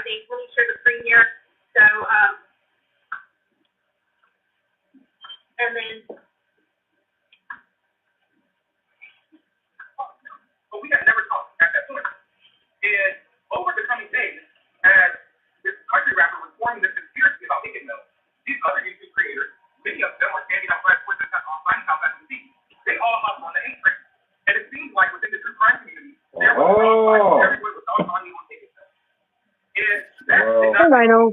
think. Let me share the screen here. So, and then. But we have never talked at that point. And over the coming days, as this country rapper was forming this conspiracy about Hickey Mill, these other YouTube creators, many of them were standing up right with the finding out that they all hop on the hate train. And it seems like within the true crime community, there was everyone was all on Hickey Mill. And that's Hey, Lionel.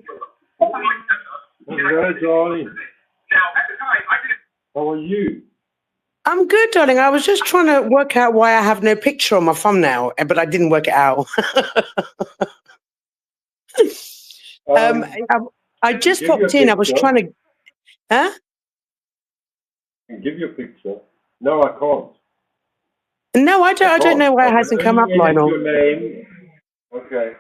Hello, darling. Now, at the time, I didn't. How are you? I'm good, darling. I was just trying to work out why I have no picture on my thumbnail, but I didn't work it out. I just popped in. I was trying to. Huh? I can give you a picture. No, I can't. No, I don't know why it hasn't come up, Lionel. Your name. Okay.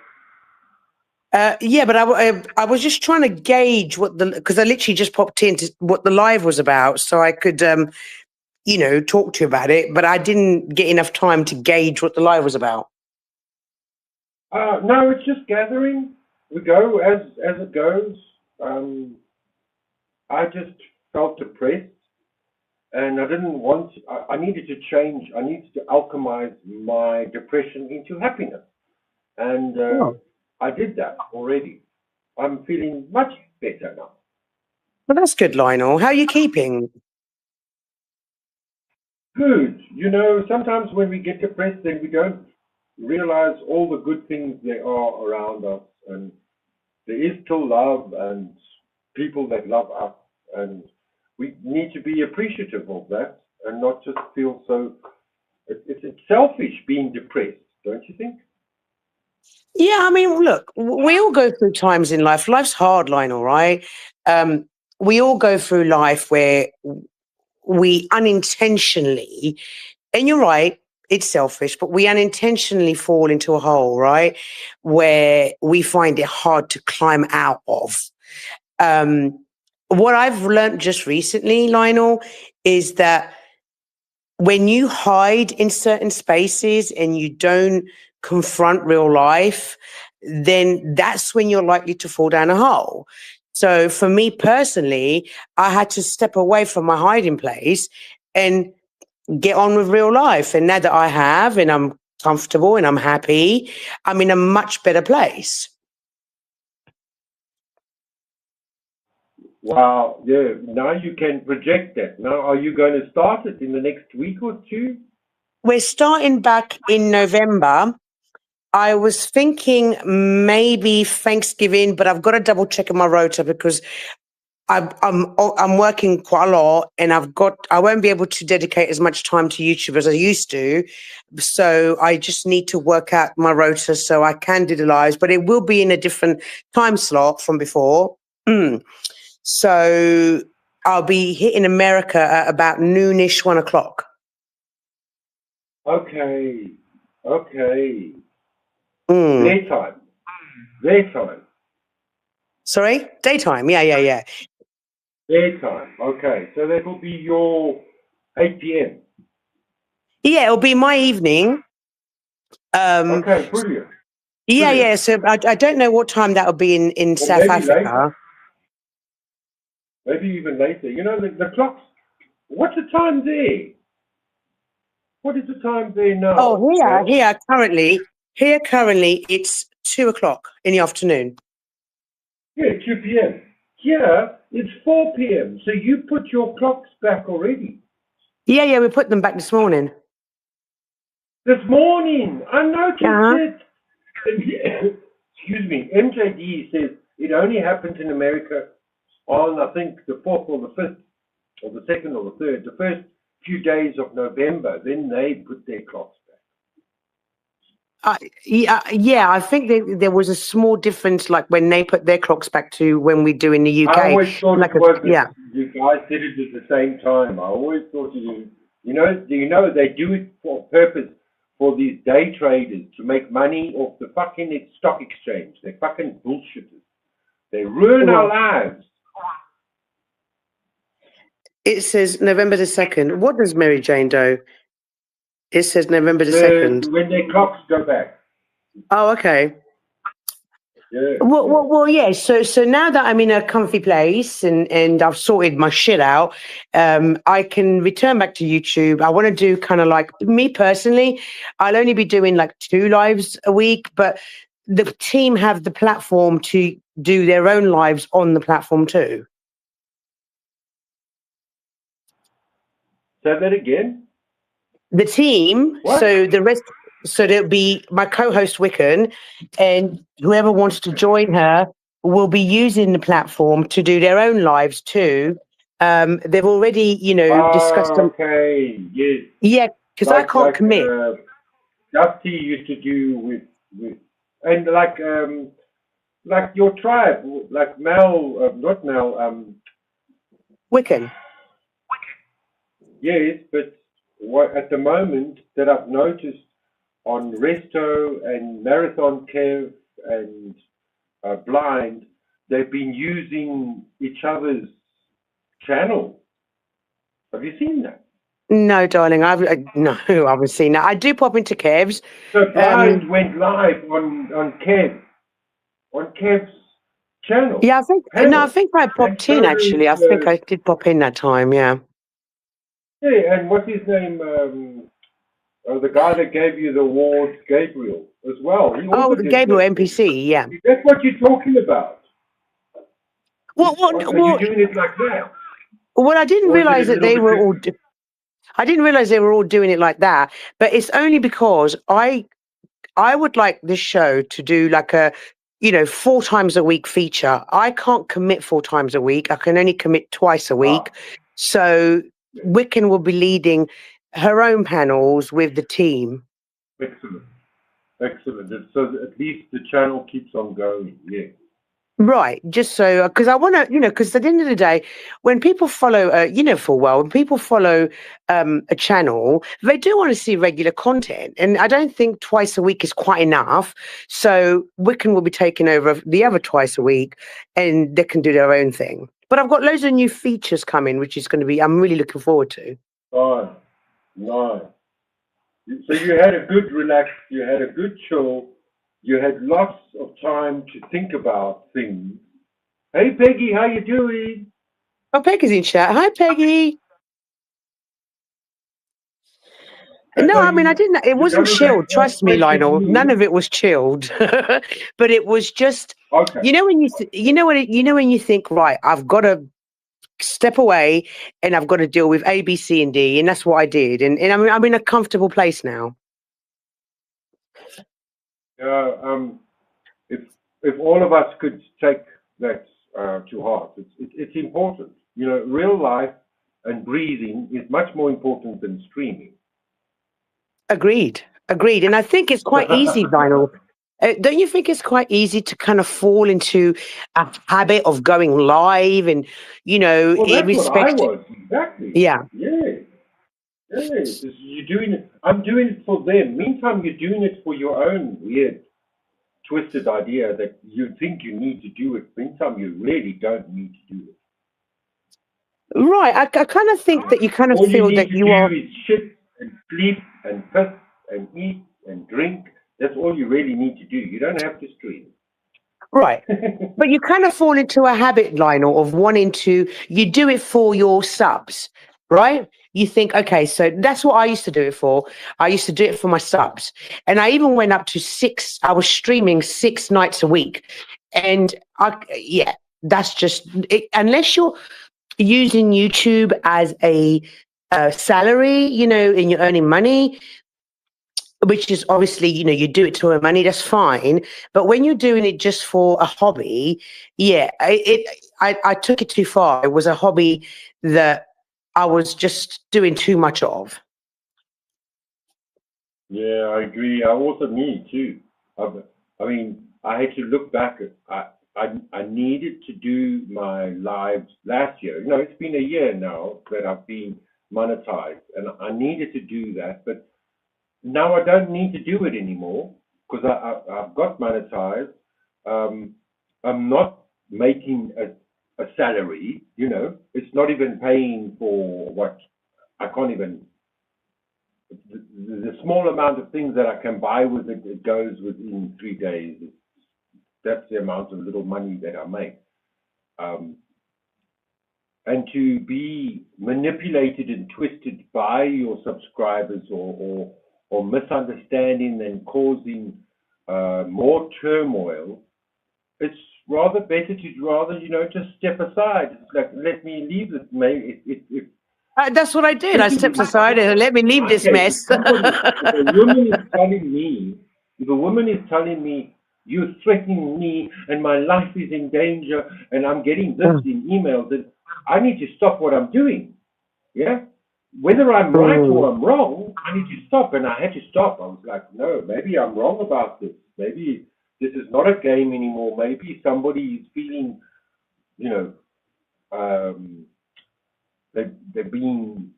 Yeah, but I was just trying to gauge because I literally just popped into what the live was about, so I could talk to you about it. But I didn't get enough time to gauge what the live was about. No, it's just gathering. We go as it goes. I just felt depressed, and I didn't want. I needed to change. I needed to alchemize my depression into happiness, and I did that already. I'm feeling much better now. Well, that's good, Lionel. How are you keeping? Good. Sometimes when we get depressed, then we don't realize all the good things there are around us, and there is still love and people that love us, and we need to be appreciative of that and not just feel so. It's selfish being depressed, don't you think? Yeah, I mean, look, we all go through times in life. Life's hard, Lionel, right? We all go through life where we unintentionally, and you're right, it's selfish, but we unintentionally fall into a hole, right? Where we find it hard to climb out of. What I've learned just recently, Lionel, is that when you hide in certain spaces and you don't confront real life, then that's when you're likely to fall down a hole. So for me personally, I had to step away from my hiding place and get on with real life. And now that I have, and I'm comfortable and I'm happy, I'm in a much better place. Wow, yeah. Now you can project that. Now, are you going to start it in the next week or two? We're starting back in November. I was thinking maybe Thanksgiving, but I've got to double check in my rota because I'm working quite a lot, and I won't be able to dedicate as much time to YouTube as I used to. So I just need to work out my rota so I can do the lives, but it will be in a different time slot from before. So I'll be hitting America at about noonish, 1 o'clock. Okay. Mm. Daytime. Sorry? Daytime. Yeah. Daytime. Okay. So that will be your 8 p.m. Yeah, it'll be my evening. Okay, brilliant. Yeah. So I don't know what time that'll be in South Africa. Later. Maybe even later. The clocks. What's the time there? What is the time there now? Oh, here currently it's 2 o'clock in the afternoon. Yeah, 2 p.m. Here it's 4 p.m. So you put your clocks back already? Yeah, we put them back this morning. This morning, I noticed it. Excuse me. MJD says it only happens in America on, I think, the 4th or the 5th or the 2nd or the 3rd, the first few days of November. Then they put their clocks back. Yeah, I think there was a small difference, like when they put their clocks back to when we do in the UK. I always thought you guys did it at the same time. I always thought do you know they do it for purpose for these day traders to make money off the fucking stock exchange. They're fucking bullshitters. They ruin our lives. It says November the 2nd. What does Mary Jane do? It says November the 2nd. When their clocks go back. Oh, okay. Yeah, Well, yeah. So now that I'm in a comfy place and I've sorted my shit out, I can return back to YouTube. I want to do kind of like me personally. I'll only be doing like 2 lives a week, but the team have the platform to do their own lives on the platform too. Say that again. The team, What? so there'll be my co-host Wiccan, and whoever wants to join her will be using the platform to do their own lives too. They've already, discussed them. Okay, yes. Yeah, because I Like can't commit. Dusty used to do with and like your tribe, like Mel, not Mel, Wiccan. yes, but what at the moment that I've noticed on Resto and Marathon Kev and Blind, they've been using each other's channel. Have you seen that? No, darling, no, I haven't seen that. I do pop into Kev's. So Um, Blind went live on Kev's channel yeah, I panel, think I and popped so in actually. I think I did pop in that time. Yeah. yeah, and what's his name? The guy that gave you the award, Gabriel, as well. He Oh, also the did Gabriel that. NPC. Yeah. That's what you're talking about. What? Are you doing it like that, Well, I didn't or is it realize a that little they bit were all. different? I didn't realize they were all doing it like that. But it's only because I would like this show to do like a 4 times a week feature. I can't commit 4 times a week. I can only commit twice a Ah, week. So yeah. Wiccan will be leading her own panels with the team. Excellent, excellent. So at least the channel keeps on going. Yeah. Right, just so because I want to, because at the end of the day, when people follow, full well, when people follow a channel, they do want to see regular content, and I don't think twice a week is quite enough. So Wiccan will be taking over the other twice a week, and they can do their own thing. But I've got loads of new features coming, which is going to be, I'm really looking forward to. Nice, nice. So you had a good relax, you had a good chill, you had lots of time to think about things. Hey Peggy, how you doing? Oh, Peggy's in chat. Hi, Peggy. No, So I mean, I didn't. It you're wasn't coming back chilled. Trust me, halfway through the Lionel. None moon. of it was chilled, but it was just, Okay. when when you think, right, I've got to step away and I've got to deal with A, B, C, and D, and that's what I did. And I'm in a comfortable place now. Uh, if all of us could take that to heart, it's important. You know, real life and breathing is much more important than streaming. Agreed. Agreed. And I think it's quite easy, Vinyl. Don't you think it's quite easy to kind of fall into a habit of going live and, Well, in that's what I respect? was exactly. Yeah. Yeah, yeah. You're doing it. I'm doing it for them. Meantime, you're doing it for your own weird, twisted idea that you think you need to do it. Meantime, you really don't need to do it. Right. I kind of think that you kind of All you feel need that to you do are. is shit and sleep and piss and eat and drink. That's all you really need to do. You don't have to stream. Right. But you kind of fall into a habit, Lionel, of wanting to, you do it for your subs, right? You think, okay, so that's what I used to do it for. I used to do it for my subs. And I even went up to I was streaming 6 nights a week. And yeah, that's just, unless you're using YouTube as a salary, and you're earning money, which is obviously, you do it to earn money, that's fine. But when you're doing it just for a hobby, yeah, I took it too far. It was a hobby that I was just doing too much of. Yeah, I agree. I also me too. I mean, I had to look back. I needed to do my lives last year. You know, it's been a year now that I've been monetized, and I needed to do that. But now I don't need to do it anymore because I've got monetized. Um, I'm not making a salary. You know, it's not even paying for what I can't even the small amount of things that I can buy with it, it goes within 3 days. that's the amount of little money that I make. And to be manipulated and twisted by your subscribers or misunderstanding and causing more turmoil, it's rather better to just step aside. It's like, let me leave this. That's what I did. I stepped aside and let me leave this mess. If a woman is telling me, you're threatening me and my life is in danger and I'm getting this in emails, then I need to stop what I'm doing. Yeah? Whether I'm right or I'm wrong, I need to stop. And I had to stop. I was like, no, maybe I'm wrong about this. Maybe this is not a game anymore. Maybe somebody is feeling, they're being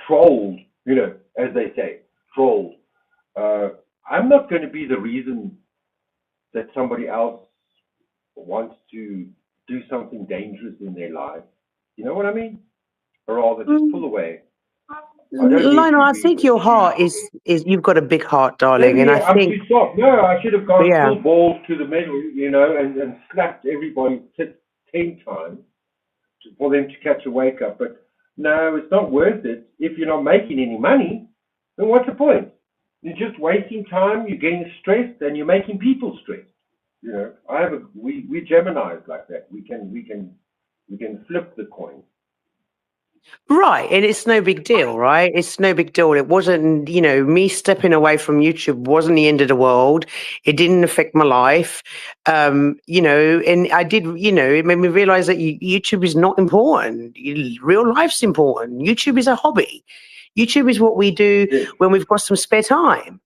trolled, as they say, trolled. I'm not going to be the reason that somebody else wants to do something dangerous in their life. You know what I mean? Or rather, just pull away. Lionel, I think your heart is you've got a big heart, darling, Maybe and I I'm think too soft. No, I should have gone full balls to the middle, and slapped everybody 10 times for them to catch a wake up. But no, it's not worth it. If you're not making any money, then what's the point? You're just wasting time. You're getting stressed, and you're making people stressed. We Geminis like that. We can flip the coin. right, and it's no big deal, right? It's no big deal. It wasn't, me stepping away from YouTube wasn't the end of the world. It didn't affect my life, and I did, it made me realize that YouTube is not important. Real life's important. YouTube is a hobby. YouTube is what we do when we've got some spare time.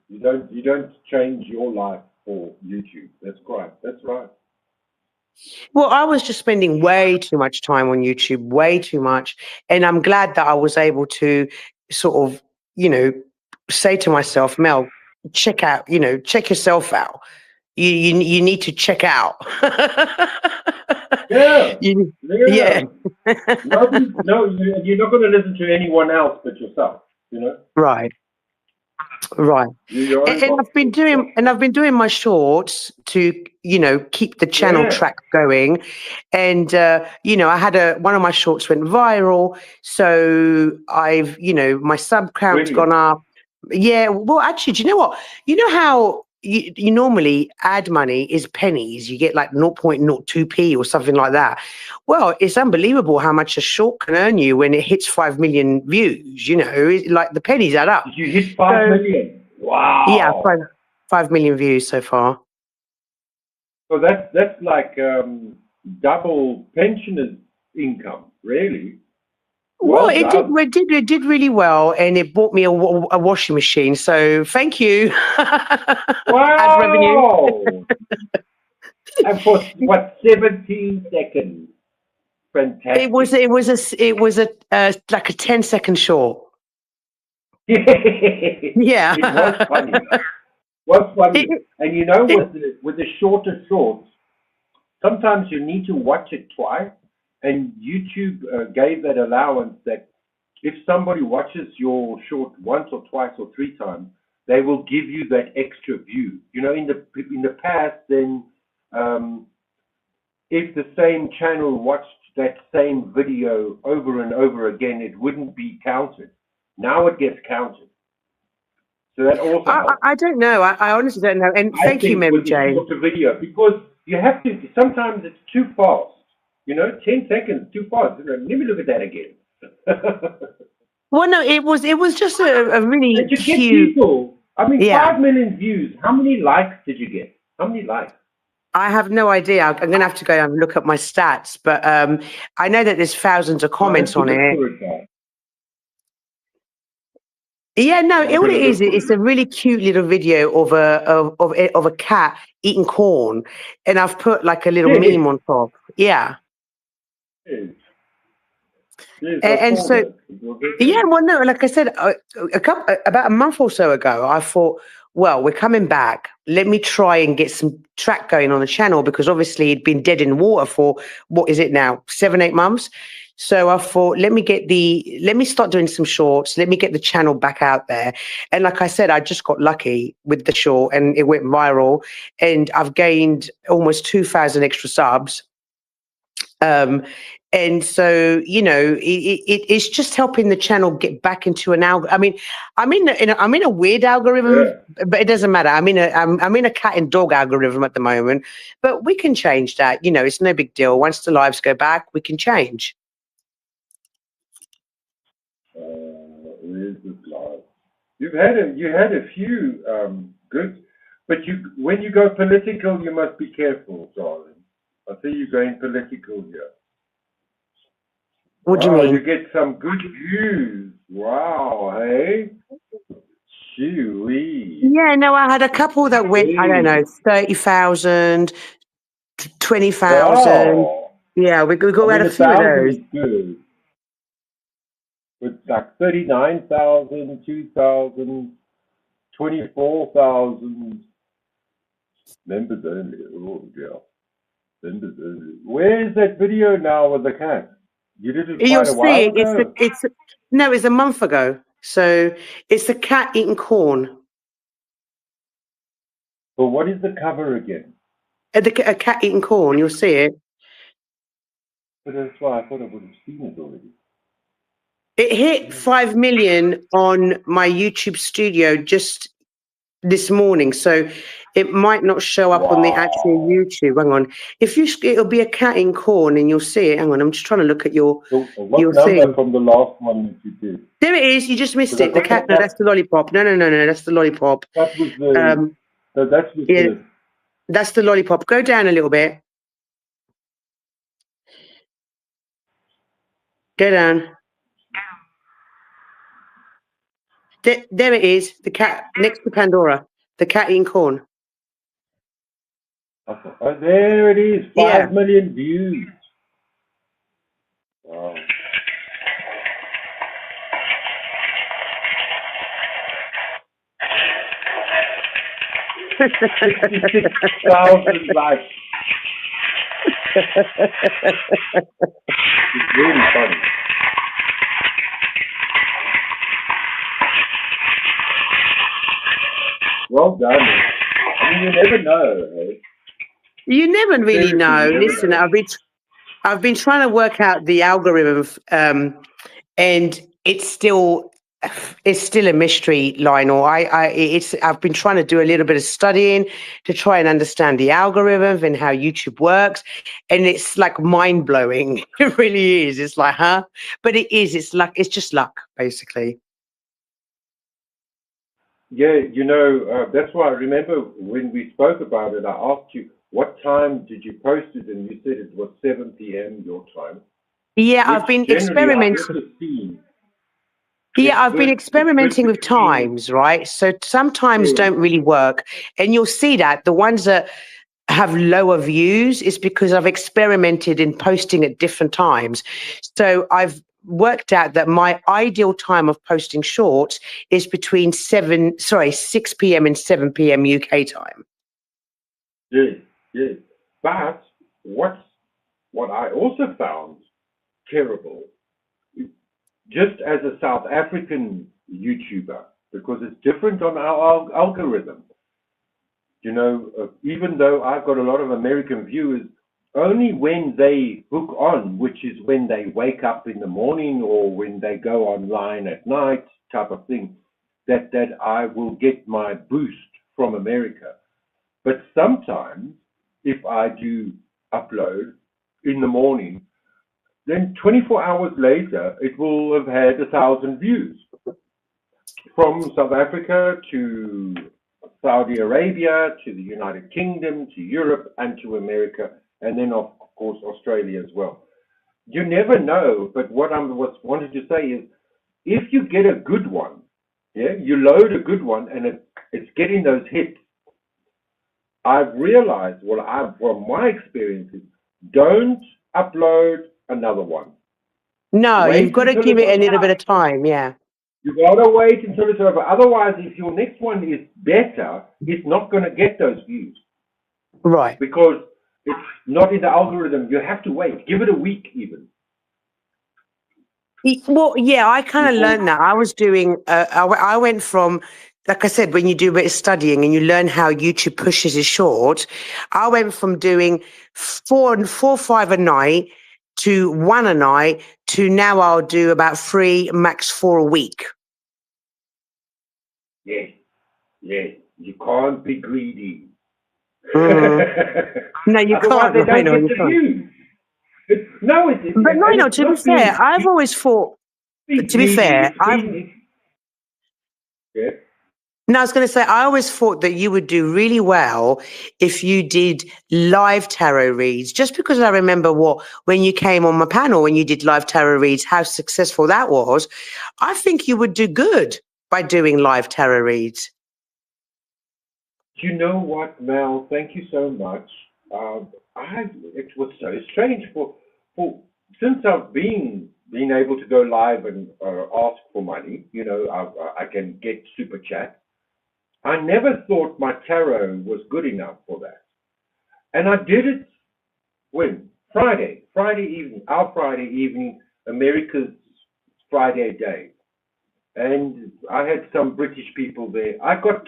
You don't change your life for YouTube. That's right. That's right. Well, I was just spending way too much time on YouTube, way too much. And I'm glad that I was able to sort of, say to myself, Mel, check yourself out. You need to check out. Yeah. Yeah. No, you're not going to listen to anyone else but yourself, Right. Right. And I've been doing my shorts to, keep the channel track going. And, I had one of my shorts went viral. So I've, my sub count's gone up. Yeah. Well, actually, do you know what? You know how you normally ad money is pennies. You get like 0.02p or something like that. Well, it's unbelievable how much a short can earn you when it hits 5 million views. Like the pennies add up. Did you hit 5 million? Wow. Yeah, 5 million views so far. So that's like double pensioners' income, really. Well, it did really well, and it bought me a washing machine. So thank you. Wow. Ad revenue. And for what, 17 seconds? Fantastic. It was a like a 10-second short. Yeah. It was funny. What's funny? With the shorter shorts, sometimes you need to watch it twice. And YouTube gave that allowance that if somebody watches your short once or twice or 3 times, they will give you that extra view. In the past, then if the same channel watched that same video over and over again, it wouldn't be counted. Now it gets counted. So that also helps. I don't know. I honestly don't know. And thank you, Mary Jane. Shorter video, because you have to. Sometimes it's too fast. 10 seconds too fast. Let me look at that again. Well, no, it was just a really and to cute. Get people, 5 million views. How many likes did you get? How many likes? I have no idea. I'm going to have to go and look at my stats, but I know that there's thousands of comments on it. Yeah, no, all it is, it's a really cute little video of a cat eating corn, and I've put like a little meme on top. Yeah. And so, yeah, well, no, like I said, about a month or so ago, I thought, well, we're coming back. Let me try and get some track going on the channel, because obviously it'd been dead in the water for, what is it now, 7-8 months. So I thought, let me start doing some shorts. Let me get the channel back out there. And like I said, I just got lucky with the short and it went viral, and I've gained almost 2,000 extra subs. And so, it's just helping the channel get back into an algorithm. I mean, I'm in a weird algorithm, but it doesn't matter. I'm in a cat and dog algorithm at the moment, but we can change that. It's no big deal. Once the lives go back, we can change. Where's this live? You had a few good, but when you go political, you must be careful, darling. I see you going political here. What do you mean? You get some good views. Wow, hey? Shoo-wee. Yeah, no, I had a couple that went, I don't know, 30,000, 20,000. Wow. Yeah, we had a few of 1,000 those. is good. It's like 39,000, 2,000, 24,000. Members only. Oh, yeah. Members only. Where is that video now with the cat? You did it You'll quite a while see, ago. it's a month ago. So it's a cat eating corn. But what is the cover again? A cat eating corn, you'll see it. But that's why I thought I would have seen it already. It hit 5 million on my YouTube studio just this morning, so it might not show up on the actual YouTube. Hang on, it'll be a cat in corn, and you'll see it. Hang on, I'm just trying to look at your number thing. From the last one that you did? There it is. You just missed it. The cat. No, that's the lollipop. No, that's the lollipop. That was the. That's the lollipop. Go down a little bit. Go down. There it is. The cat next to Pandora. The cat eating corn. Oh, there it is. 5 million views. Wow. 66,000 likes. It's really funny. Well done. I mean, you never know, hey? You never really know. Listen, I've been trying to work out the algorithm, and it's still a mystery, Lionel. I've been trying to do a little bit of studying to try and understand the algorithm and how YouTube works, and it's like mind blowing. It really is. It's like, huh? But it is. It's luck. It's just luck, basically. Yeah, that's why I remember when we spoke about it, I asked you, what time did you post it? And you said it was 7 p.m. your time. Yeah, I've been experimenting. I've been experimenting with times, right? So some times don't really work. And you'll see that the ones that have lower views is because I've experimented in posting at different times. So I've worked out that my ideal time of posting shorts is between 6 p.m. and 7 p.m. UK time. Yes. But what I also found terrible, just as a South African YouTuber, because it's different on our algorithm. Even though I've got a lot of American viewers, only when they hook on, which is when they wake up in the morning or when they go online at night type of thing, that I will get my boost from America. But sometimes, if I do upload in the morning, then 24 hours later, it will have had 1,000 views. From South Africa to Saudi Arabia, to the United Kingdom, to Europe, and to America, and then, of course, Australia as well. You never know, but what I wanted to say is, if you get a good one, you load a good one, and it's getting those hits, I've realized, from my experiences, don't upload another one. No, you've got to give it a little bit of time, yeah. You gotta wait until it's over. Otherwise, if your next one is better, it's not gonna get those views Right. because it's not in the algorithm. You have to wait. Give it a week even. Well, yeah, I kind of Before, learned that. I was doing, I went from, like I said, when you do a bit of studying and you learn how YouTube pushes it short, I went from doing four, 5 a night to 1 a night to now I'll do about 3, max 4 a week. yeah, yeah, you can't be greedy. No, you Otherwise, can't, they don't Lionel, get you the can't. views. But And Lionel, it's to be not fair, I've always thought, being to be greedy. fair, It's being, yeah. No, I was going to say, I always thought that you would do really well if you did live tarot reads, just because I remember when you came on my panel and you did live tarot reads, how successful that was. I think you would do good by doing live tarot reads. You know what, Mel? Thank you so much. It was so strange for since I've been able to go live and ask for money. I can get super chat. I never thought my tarot was good enough for that, and I did it when Friday evening, our Friday evening, America's Friday day, and I had some British people there. I got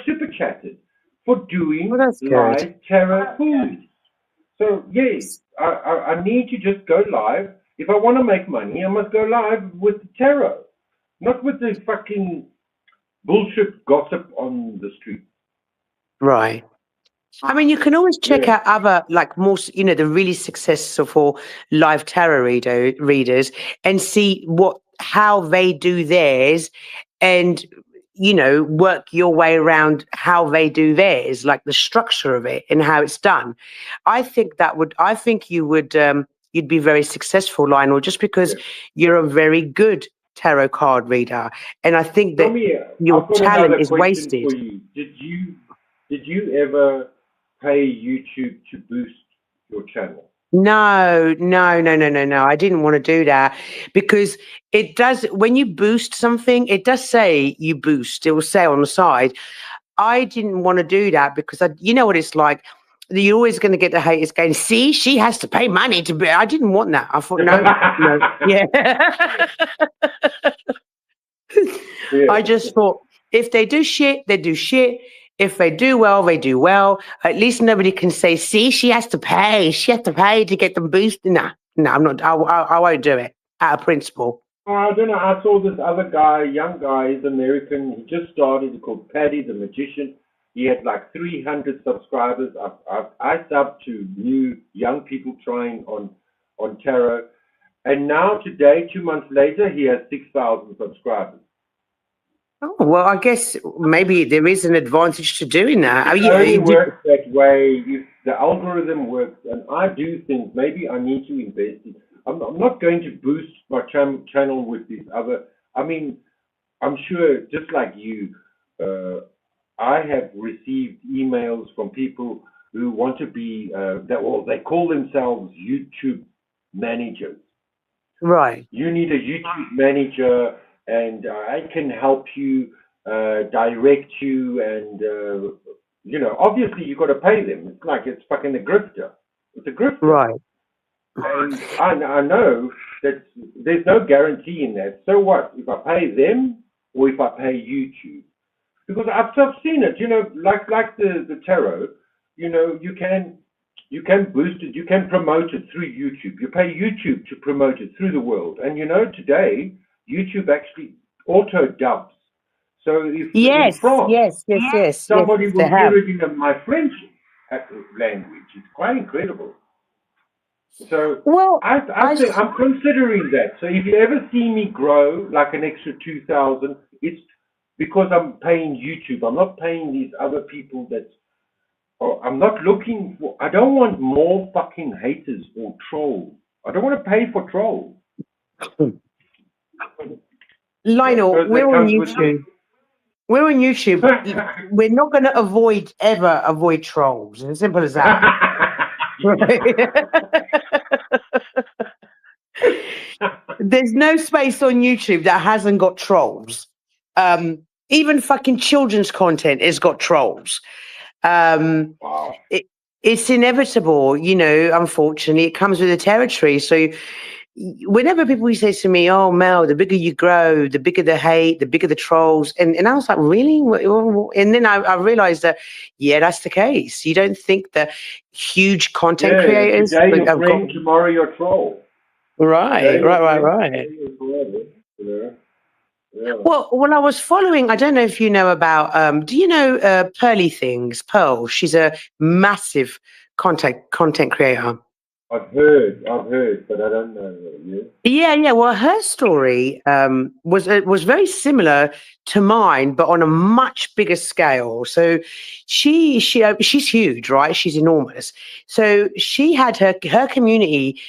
super chatted for Well, doing that's good. live tarot pools. So yeah, I need to just go live. If I want to make money, I must go live with the tarot, not with the fucking bullshit gossip on the street. Right. I mean, you can always check Yeah. out other, like more, the really successful live tarot readers and see how they do theirs and, work your way around how they do theirs, like the structure of it and how it's done. I think you'd be very successful, Lionel, just because Yeah. you're a very good tarot card reader. And I think Tell that me, your I've got talent another is question wasted. for you. Did you ever pay YouTube to boost your channel? No, no, no, no, no, no. I didn't want to do that because it does, when you boost something, it does say you boost. It will say on the side. I didn't want to do that because you know what it's like. You're always going to get the haters going, see, she has to pay money to be. I didn't want that. I thought, no, no. Yeah. I Yeah. just thought if they do shit, they do shit. If they do well, they do well. At least nobody can say, see, she has to pay. She has to pay to get them boosted. No, no, I'm not. I won't do it out of principle. I don't know. I saw this other guy, young guy, he's American. He just started. He's called Paddy the Magician. He had like 300 subscribers. I subbed to new young people trying on tarot, and now today, 2 months later, he has 6,000 subscribers. Oh, well, I guess maybe there is an advantage to doing that. It only works that way if the algorithm works, and I do think maybe I need to invest. I'm not going to boost my channel with these other. I mean, I'm sure, just like you, I have received emails from people who want to be they call themselves YouTube managers. Right, You need a YouTube manager, and I can help you, direct you, and obviously you got to pay them. It's like it's fucking a grifter. It's a grifter, right. and I know that there's no guarantee in that. So what if I pay them or if I pay YouTube? Because I've seen it. Like the tarot. You can boost it, you can promote it through YouTube. You pay YouTube to promote it through the world. And today, YouTube actually auto dubs. So if in Yes, France, yes, yes, yes, yes, somebody they will have. hear it in my French language, it's quite incredible. So Well, I'm considering that. So if you ever see me grow like an extra 2,000, it's because I'm paying YouTube. I'm not paying these other people that. I'm not looking for. I don't want more fucking haters or trolls. I don't want to pay for trolls. Lionel, That we're on comes with it. YouTube. We're on YouTube. We're not going to ever avoid trolls. As simple as that. There's no space on YouTube that hasn't got trolls. Even fucking children's content has got trolls. Wow. It's inevitable, you know, unfortunately. It comes with the territory. So whenever people say to me, oh, Mel, the bigger you grow, the bigger the hate, the bigger the trolls. And I was like, really? And then I realized that, yeah, that's the case. You don't think that huge content creators... Today your friend, tomorrow your troll. Right. Yeah. Well, I was following, I don't know if you know about, do you know Pearly Things, Pearl? She's a massive content creator. I've heard, but I don't know you. Yeah. Well, her story was very similar to mine, but on a much bigger scale. So she's huge, right? She's enormous. So she had her community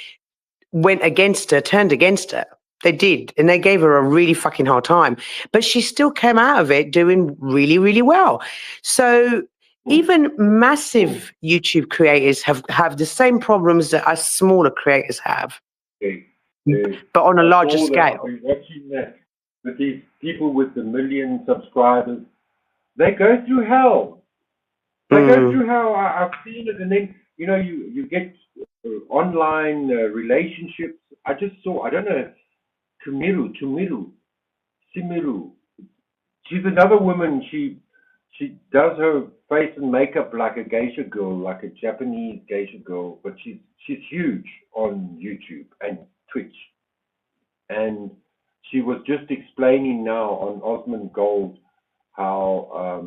went against her, turned against her. They did, and they gave her a really fucking hard time. But she still came out of it doing really, really well. So even massive YouTube creators have the same problems that us smaller creators have, but on a larger scale. I've been watching that with these people with 1 million subscribers. They go through hell. I've seen it, and then you know you get online relationships. I just saw, I don't know, Simiru. She's another woman. She does her face and makeup like a geisha girl, like a Japanese geisha girl, but she's huge on YouTube and Twitch. And she was just explaining now on Osmond Gold how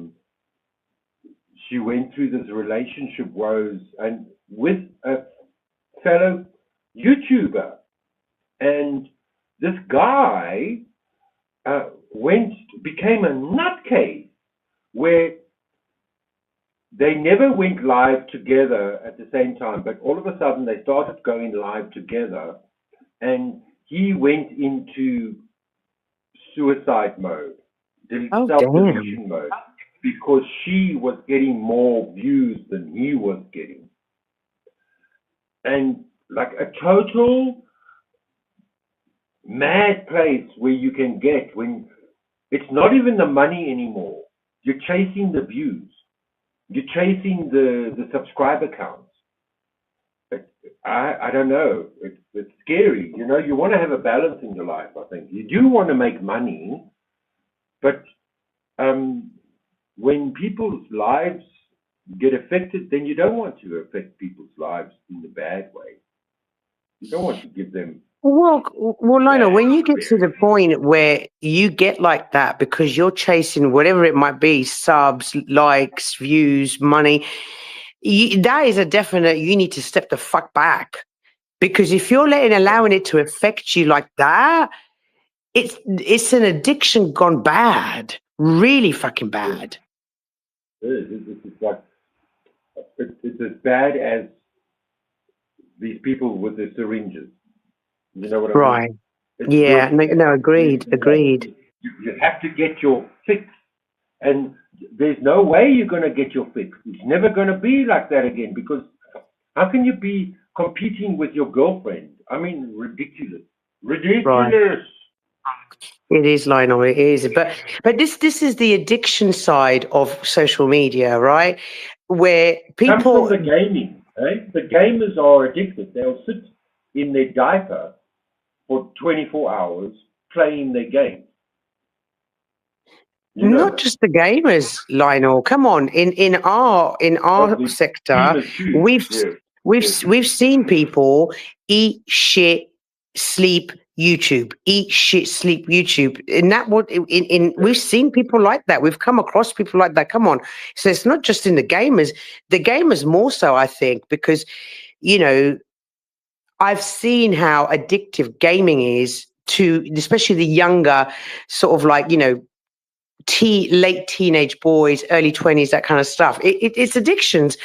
she went through this relationship woes and with a fellow YouTuber, and this guy became a nutcase where they never went live together at the same time, but all of a sudden they started going live together, and he went into suicide mode, self-deletion mode, because she was getting more views than he was getting. And like a total mad place where you can get when it's not even the money anymore. You're chasing the views. You're chasing the subscriber counts. I don't know. It's scary. You know, you want to have a balance in your life, I think. You do want to make money, but when people's lives get affected, then you don't want to affect people's lives in the bad way. You don't want to give them... Well, Lionel, when you get to the point where you get like that because you're chasing whatever it might be, subs, likes, views, money, that is a definite, you need to step the fuck back. Because if you're allowing it to affect you like that, it's an addiction gone bad, really fucking bad. It's like, it's as bad as these people with the syringes. You know what I mean? Right. Yeah. No, agreed. You have to get your fix. And there's no way you're going to get your fix. It's never going to be like that again, because how can you be competing with your girlfriend? I mean, ridiculous. Right. It is, Lionel, it is. But this is the addiction side of social media, right? Where people... It comes from the gaming, eh? The gamers are addicted. They'll sit in their diaper for 24 hours playing their game. Not just the gamers, Lionel. Come on, in our sector, we've seen people eat shit, sleep YouTube, and that would we've seen people like that. We've come across people like that. Come on, so it's not just in the gamers more so, I think, because you know, I've seen how addictive gaming is to, especially the younger, sort of like, you know, late teenage boys, early 20s, that kind of stuff. It's addictions.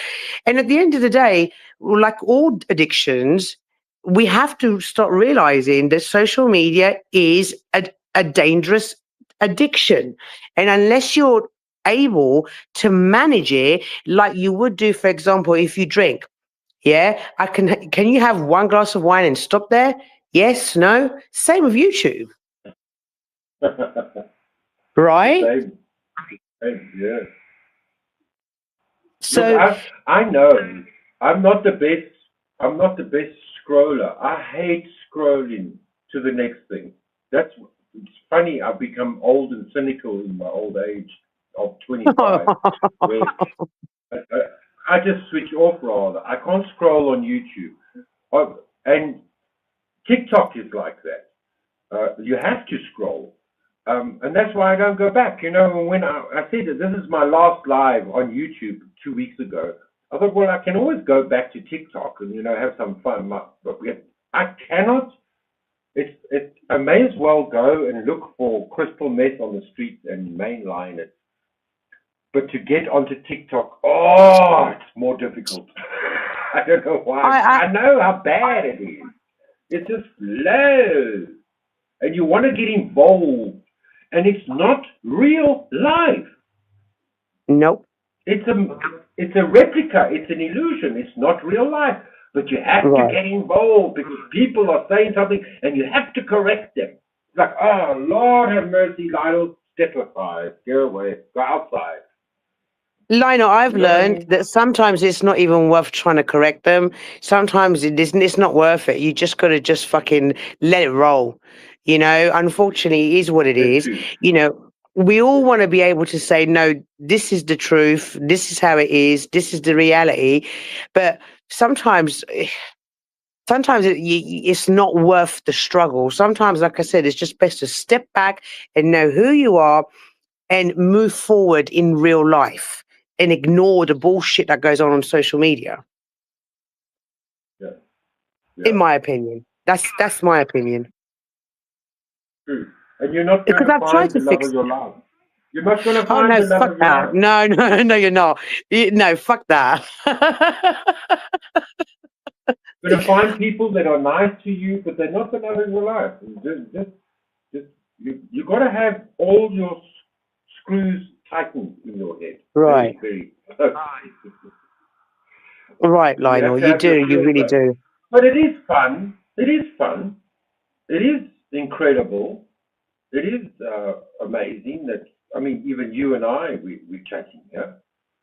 And at the end of the day, like all addictions, we have to start realizing that social media is a dangerous addiction. And unless you're able to manage it like you would do, for example, if you drink, can you have one glass of wine and stop there? Yes, no. Same with YouTube, right? Same, yeah. Look, So, I know I'm not the best. I'm not the best scroller. I hate scrolling to the next thing. That's it's funny. I've become old and cynical in my old age of 25, where I, I just switch off rather. I can't scroll on YouTube. And TikTok is like that. You have to scroll. And that's why I don't go back. You know, when I said that this is my last live on YouTube 2 weeks ago, I thought, well, I can always go back to TikTok and, have some fun. I cannot. I may as well go and look for crystal meth on the street and mainline it. But to get onto TikTok, it's more difficult. I don't know why. I I know how bad it is. It's just slow. And you want to get involved. And it's not real life. nope. It's a replica. It's an illusion. It's not real life. But you have to Right. get involved because people are saying something and you have to correct them. It's like, oh, Lord have mercy, Lionel, step aside, go away, go outside. Lionel, I've You know what I learned mean? that sometimes it's not even worth trying to correct them. Sometimes it's not worth it. You just got to just fucking let it roll. Unfortunately, it is what it That's is. true. We all want to be able to say, no, this is the truth. This is how it is. This is the reality. But sometimes, it's not worth the struggle. Sometimes, like I said, it's just best to step back and know who you are and move forward in real life and ignore the bullshit that goes on social media. Yeah, In yeah, my opinion, that's my opinion. true. And you're not going Because to I've tried find the to love fix. of your life. You're not going to Oh find no, the love fuck of your that. life. No, no, no, you're not. No, fuck that. You're going to find people that are nice to you, but they're not the love of your life. And just you got to have all your screws tightened in your head. Right, Very, very. right, You have Lionel. to You have your do. You really filter. do. But it is fun. It is fun. It is incredible. It is amazing that, I mean, even you and I, we're chatting here.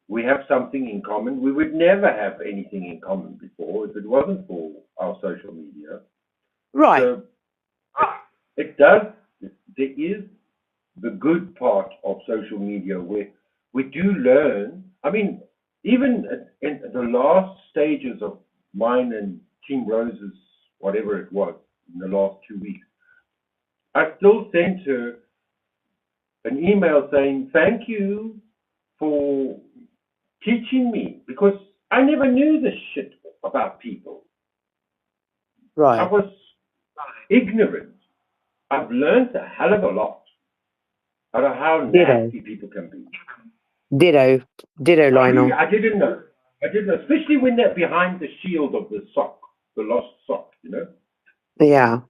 We have something in common. We would never have anything in common before if it wasn't for our social media. Right. So it does, there is the good part of social media where we do learn. I mean, even in the last stages of mine and Team Rose's, whatever it was, in the last 2 weeks, I still sent her an email saying, thank you for teaching me because I never knew this shit about people. I Right. was ignorant. I've learned a hell of a lot about how Ditto. nasty people can be. Ditto. Ditto, Lionel. I didn't know. Especially when they're behind the shield of the sock, the lost sock, Yeah.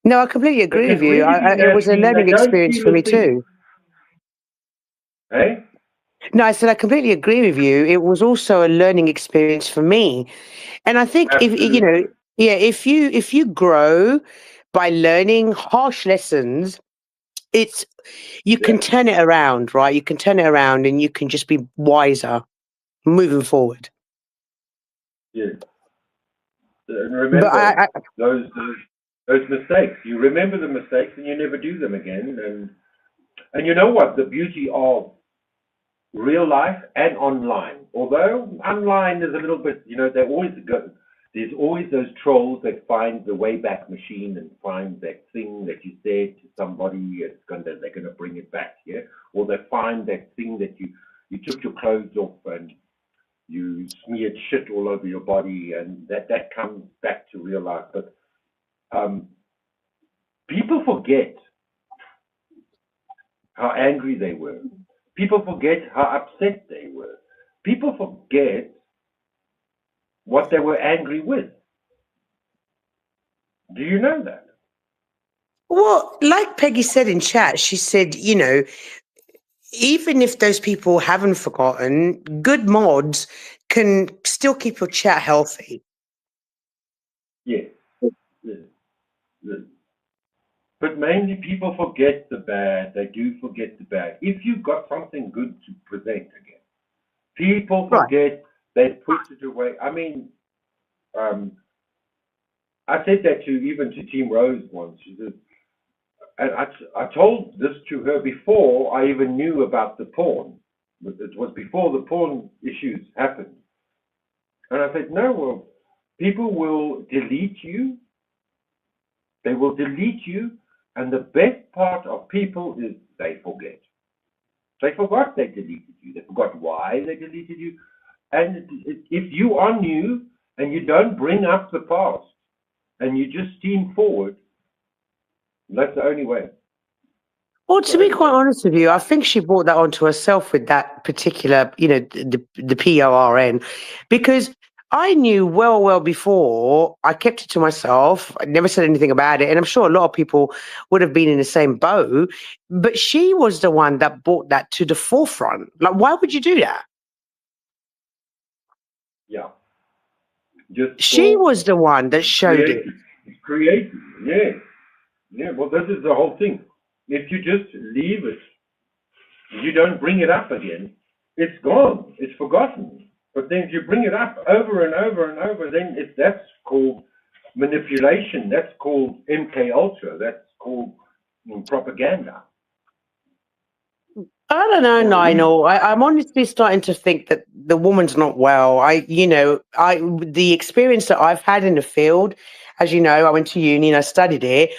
No, I completely They agree with can you. really be It was a nasty and they learning don't experience for feel me a thing. too. Eh? No, I said I completely agree with you. It was also a learning experience for me. And I think Absolutely. if you grow by learning harsh lessons, you can Yeah. turn it around, right? You can turn it around and you can just be wiser moving forward. Yeah. And But remember those those mistakes. You remember the mistakes and you never do them again. And you know what? The beauty of real life and online. Although online is a little bit, they always go. There's always those trolls that find the Wayback Machine and find that thing that you said to somebody. They're gonna bring it back, yeah. Or they find that thing that you took your clothes off and you smeared shit all over your body, and that comes back to real life. But people forget how angry they were. People forget how upset they were. People forget what they were angry with. Do you know that? well, like Peggy said in chat, she said, even if those people haven't forgotten, good mods can still keep your chat healthy. Yes. But mainly people forget the bad. They do forget the bad. If you've got something good to present again, people Right. forget, they put it away. I mean, um, I said that even to Team Rose once. She said, and I told this to her before I even knew about the porn. It was before the porn issues happened. And I said, no, well, people will delete you. They will delete you. And the best part of people is they forget. They forgot they deleted you. They forgot why they deleted you. And if you are new and you don't bring up the past and you just steam forward, that's the only way. Well, to be quite honest with you, I think she brought that onto herself with that particular, the PORN, because I knew well before. I kept it to myself. I never said anything about it, and I'm sure a lot of people would have been in the same boat. But she was the one that brought that to the forefront. Like, why would you do that? Yeah. Just She was the one that showed it. Creative. Yeah. Yeah. Well, this is the whole thing. If you just leave it, you don't bring it up again, it's gone. It's forgotten. But then if you bring it up over and over and over, then that's called manipulation. That's called MK Ultra. That's called propaganda. I don't know, Lionel. I'm honestly starting to think that the woman's not well. The experience that I've had in the field, as you know, I went to uni and I studied it.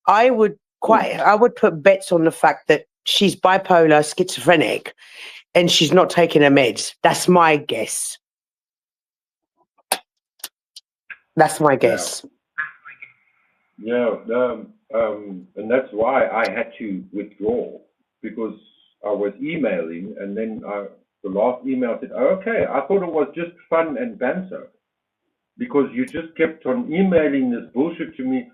I would put bets on the fact that she's bipolar, schizophrenic, and she's not taking her meds. That's my guess. That's my guess. Yeah, and that's why I had to withdraw, because I was emailing, and then the last email said, oh, okay, I thought it was just fun and banter, because you just kept on emailing this bullshit to me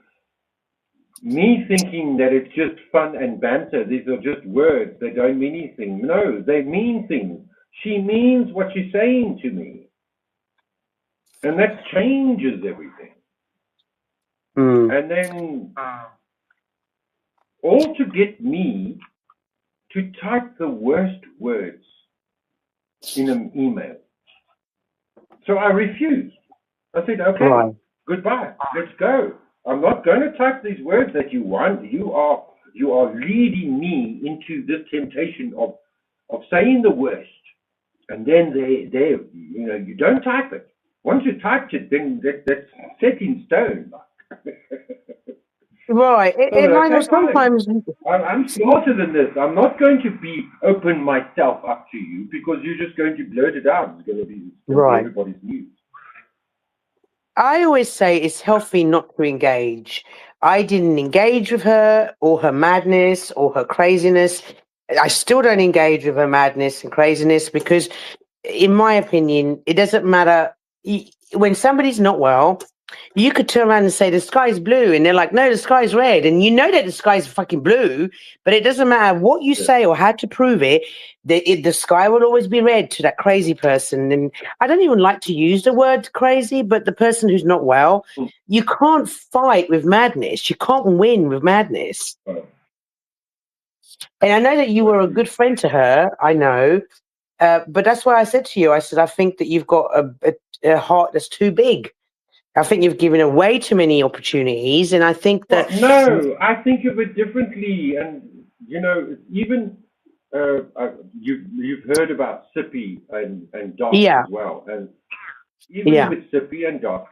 thinking that it's just fun and banter. These are just words. They don't mean anything. No, they mean things. She means what she's saying to me. And that changes everything. And then all to get me to type the worst words in an email. So I refused. I said, okay, goodbye. Let's go. I'm not going to type these words that you want. You are leading me into this temptation of saying the worst. And then you don't type it. Once you typed it, then that's set in stone. Right. And I know sometimes I'm smarter than this. I'm not going to open myself up to you, because you're just going to blurt it out. It's going to be everybody's news. I always say it's healthy not to engage. I didn't engage with her or her madness or her craziness. I still don't engage with her madness and craziness because, in my opinion, it doesn't matter. When somebody's not well, you could turn around and say the sky's blue, and they're like, no, the sky's red. And you know that the sky's fucking blue, but it doesn't matter what you say or how to prove it. The sky will always be red to that crazy person. And I don't even like to use the word crazy, but the person who's not well, you can't fight with madness. You can't win with madness. And I know that you were a good friend to her, I know. But that's why I said to you, I said, I think that you've got a heart that's too big. I think you've given away too many opportunities, and I think that... No, I think of it differently. And, even you've heard about Sippy and Doc as well. And even with Sippy and Doc,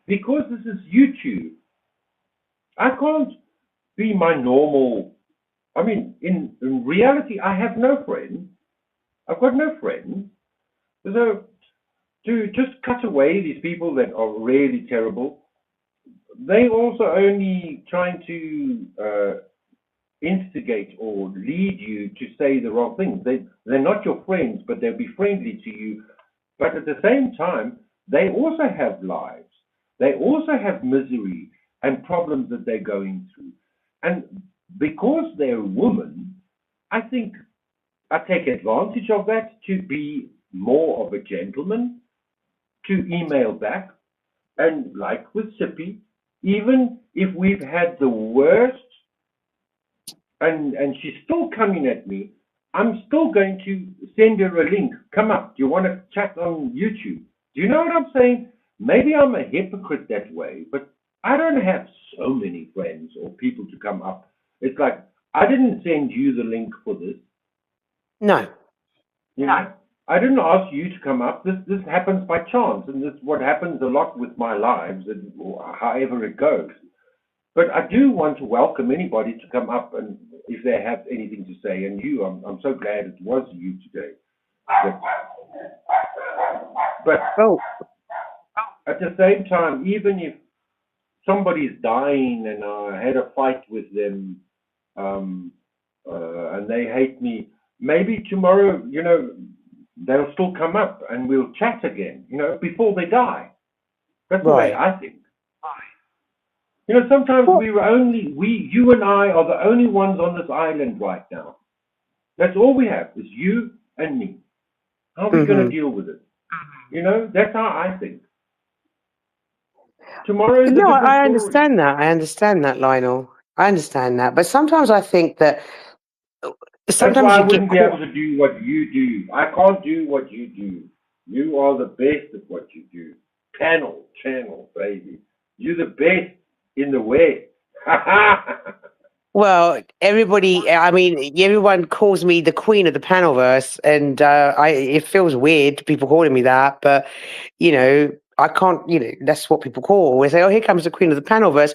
because this is YouTube, I can't be my normal... I mean, in reality, I have no friends. I've got no friends. So to just cut away these people that are really terrible, they also only trying to instigate or lead you to say the wrong things. They're not your friends, but they'll be friendly to you. But at the same time, they also have lives. They also have misery and problems that they're going through. And because they're women, I think I take advantage of that to be more of a gentleman, to email back. And like with Sippy, even if we've had the worst, and she's still coming at me, I'm still going to send her a link. Come up. Do you want to chat on YouTube? Do you know what I'm saying? Maybe I'm a hypocrite that way, but I don't have so many friends or people to come up. It's like, I didn't send you the link for this. No. You know, I didn't ask you to come up. This happens by chance, and this is what happens a lot with my lives, and however it goes. But I do want to welcome anybody to come up, and if they have anything to say. And you, I'm so glad it was you today. But Oh, at the same time, even if somebody's dying and I had a fight with them, and they hate me, maybe tomorrow, they'll still come up and we'll chat again, before they die. That's the way right. I think. Sometimes Well, you and I are the only ones on this island right now. That's all we have, is you and me. How are we going to mhm. deal with it? That's how I think. Tomorrow is a No, different I story. understand that. I understand that, Lionel. I understand that. But sometimes I think that That's sometimes why I you get wouldn't be able caught. to do what you do. I can't do what you do. You are the best at what you do. Channel, baby. You're the best in the West. Well, I mean, everyone calls me the queen of the panelverse, and it feels weird, people calling me that, but, I can't, that's what people call. They say, oh, here comes the queen of the panelverse.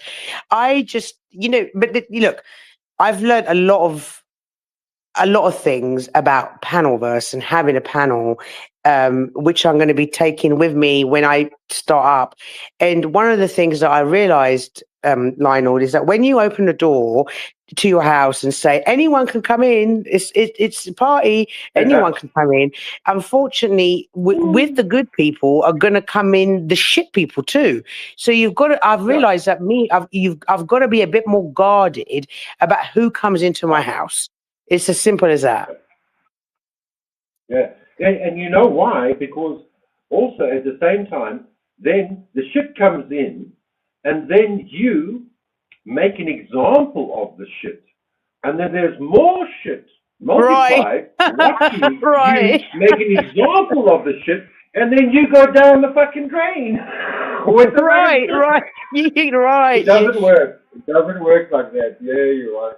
I just, but look, I've learned a lot of things about Panelverse and having a panel, which I'm going to be taking with me when I start up. And one of the things that I realized, Lionel, is that when you open the door to your house and say anyone can come in, it's a party, anyone can come in. Unfortunately, with the good people are going to come in the shit people too. So you've got to. I've Yeah. realized that I've got to be a bit more guarded about who comes into my house. It's as simple as that. Yeah. And you know why? Because also at the same time, then the shit comes in, and then you make an example of the shit. And then there's more shit Right. multiplied, watching you Right. make an example of the shit, and then you go down the fucking drain with the fucking Right. shit. Right. You're It right. doesn't work. It doesn't work like that. Yeah, you're right.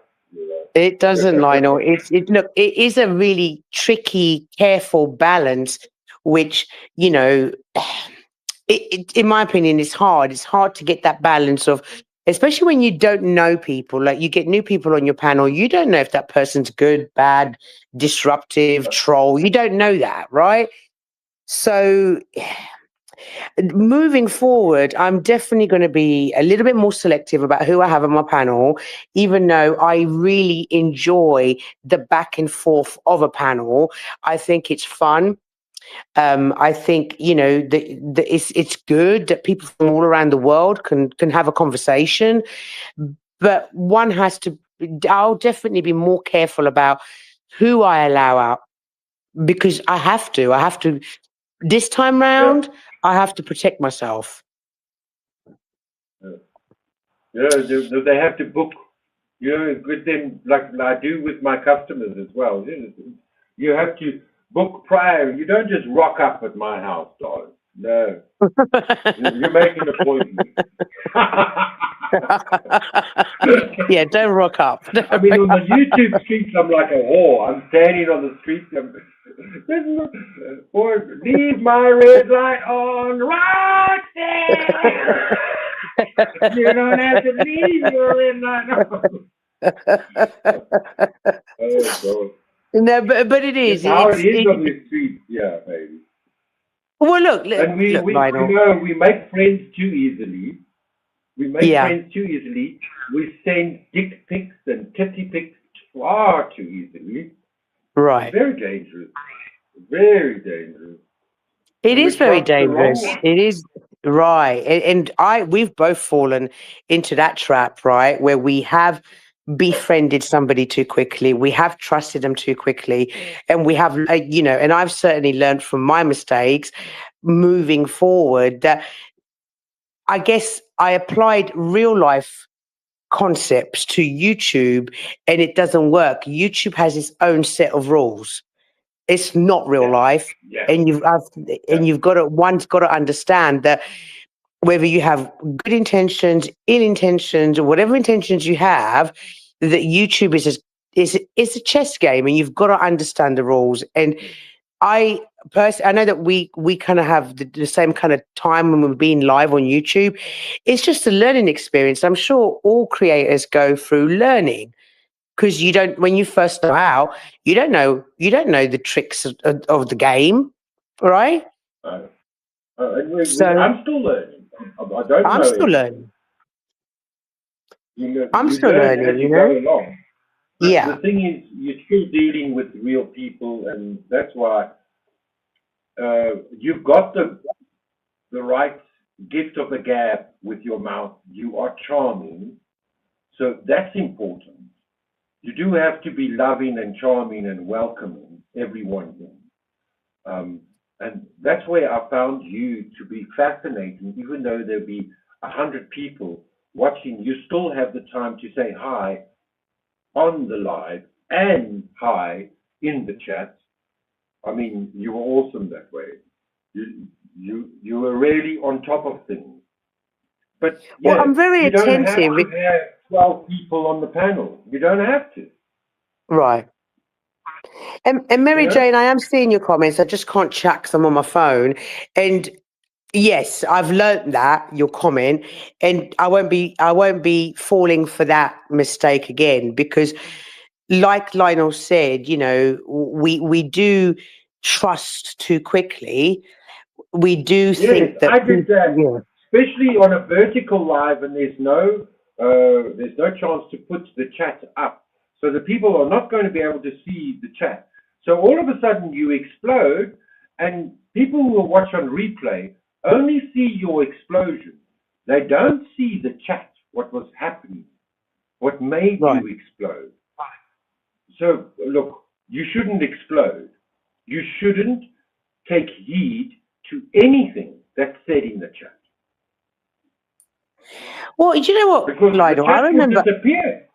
It doesn't, You're Lionel. right. Look, it is a really tricky, careful balance, which, you know, in my opinion, it's hard. It's hard to get that balance of, especially when you don't know people. Like you get new people on your panel, you don't know if that person's good, bad, disruptive, troll. You don't know that, right? So moving forward, I'm definitely going to be a little bit more selective about who I have on my panel, even though I really enjoy the back and forth of a panel. I think it's fun. I think it's good that people from all around the world can have a conversation, but one has to. I'll definitely be more careful about who I allow out because I have to. I have to. This time Yeah. round, I have to protect myself. Yeah. Yeah, they have to book, with them like I do with my customers as well. You have to book prior. You don't just rock up at my house, darling. No, you make an appointment. Yeah, don't rock up. I mean, on the YouTube streets, I'm like a whore. I'm standing on the street. Or leave my red light on, right there. You don't have to leave your red light on. Oh, God. No, but it It's is. how it is on the streets, yeah, baby. Well, look, And we, look, we, you Lionel. know, we make friends too easily. We make Yeah, friends too easily. We send dick pics and titty pics far too easily. It's right. very dangerous. Very dangerous. It And is we very trust the wrong dangerous. one. It is right, we've both fallen into that trap, right, where we have befriended somebody too quickly, we have trusted them too quickly, and we have, and I've certainly learned from my mistakes moving forward that I guess I applied real life concepts to YouTube and it doesn't work. YouTube has its own set of rules. It's not real life. Yeah. And you've got to, one's got to understand that whether you have good intentions, ill intentions, or whatever intentions you have, that YouTube is a chess game, and you've got to understand the rules. And I I know that we kind of have the same kind of time when we're being live on YouTube. It's just a learning experience. I'm sure all creators go through learning because you don't, when you first start out, you don't know the tricks of the game, right? So I'm still learning. I don't I'm know still everything. learning. I'm You still learn learning, as you you go know? along. But the Yeah. thing is, you're still dealing with real people, and that's why you've got the right gift of the gab with your mouth. You are charming, so that's important. You do have to be loving and charming and welcoming everyone in. And that's where I found you to be fascinating. Even though there'll be 100 people watching, you still have the time to say hi on the live and hi in the chat. I mean, you were awesome that way. You were really on top of things. But Well, yeah, I'm very you don't have attentive. to have 12 people on the panel. You don't have to. Right. And You Mary know? Jane, I am seeing your comments. I just can't chat 'cause I'm on my phone. And yes, I've learnt that, your comment, and I won't be falling for that mistake again, because like Lionel said, we do trust too quickly. We do Yes, think that I did that, yeah. especially on a vertical live, and there's no chance to put the chat up, so the people are not going to be able to see the chat. So all of a sudden you explode, and people who will watch on replay only see your explosion. They don't see the chat, what was happening, what made Right. you explode. So look, you shouldn't explode. You shouldn't take heed to anything that's said in the chat. Well, you know what, Because the Lionel? I chat will remember. disappear.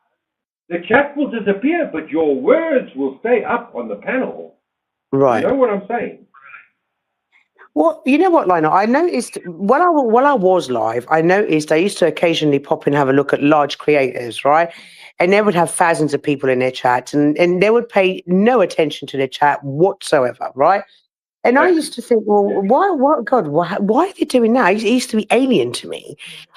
The chat will disappear, but your words will stay up on the panel. You Right. know what I'm saying? Well, you know what, Lionel? I noticed while I was live, I noticed I used to occasionally pop in and have a look at large creators, right? And they would have thousands of people in their chat, and they would pay no attention to their chat whatsoever, right? And I Exactly. used to think, well, Yeah. God, why are they doing that? It used to be alien to me.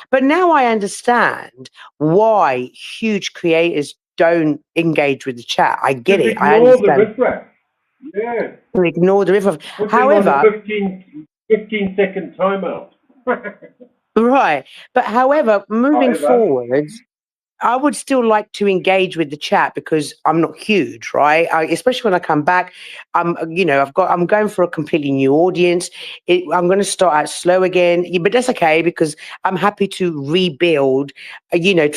But now I understand why huge creators don't engage with the chat. I get Just it. I ignore the understand. riffraff. Yeah. Ignore the river. Put them on a However, 15-second timeout. right. But however, moving However, forwards, I would still like to engage with the chat because I'm not huge, right? Especially when I come back, I'm going for a completely new audience. I'm going to start out slow again, but that's okay because I'm happy to rebuild.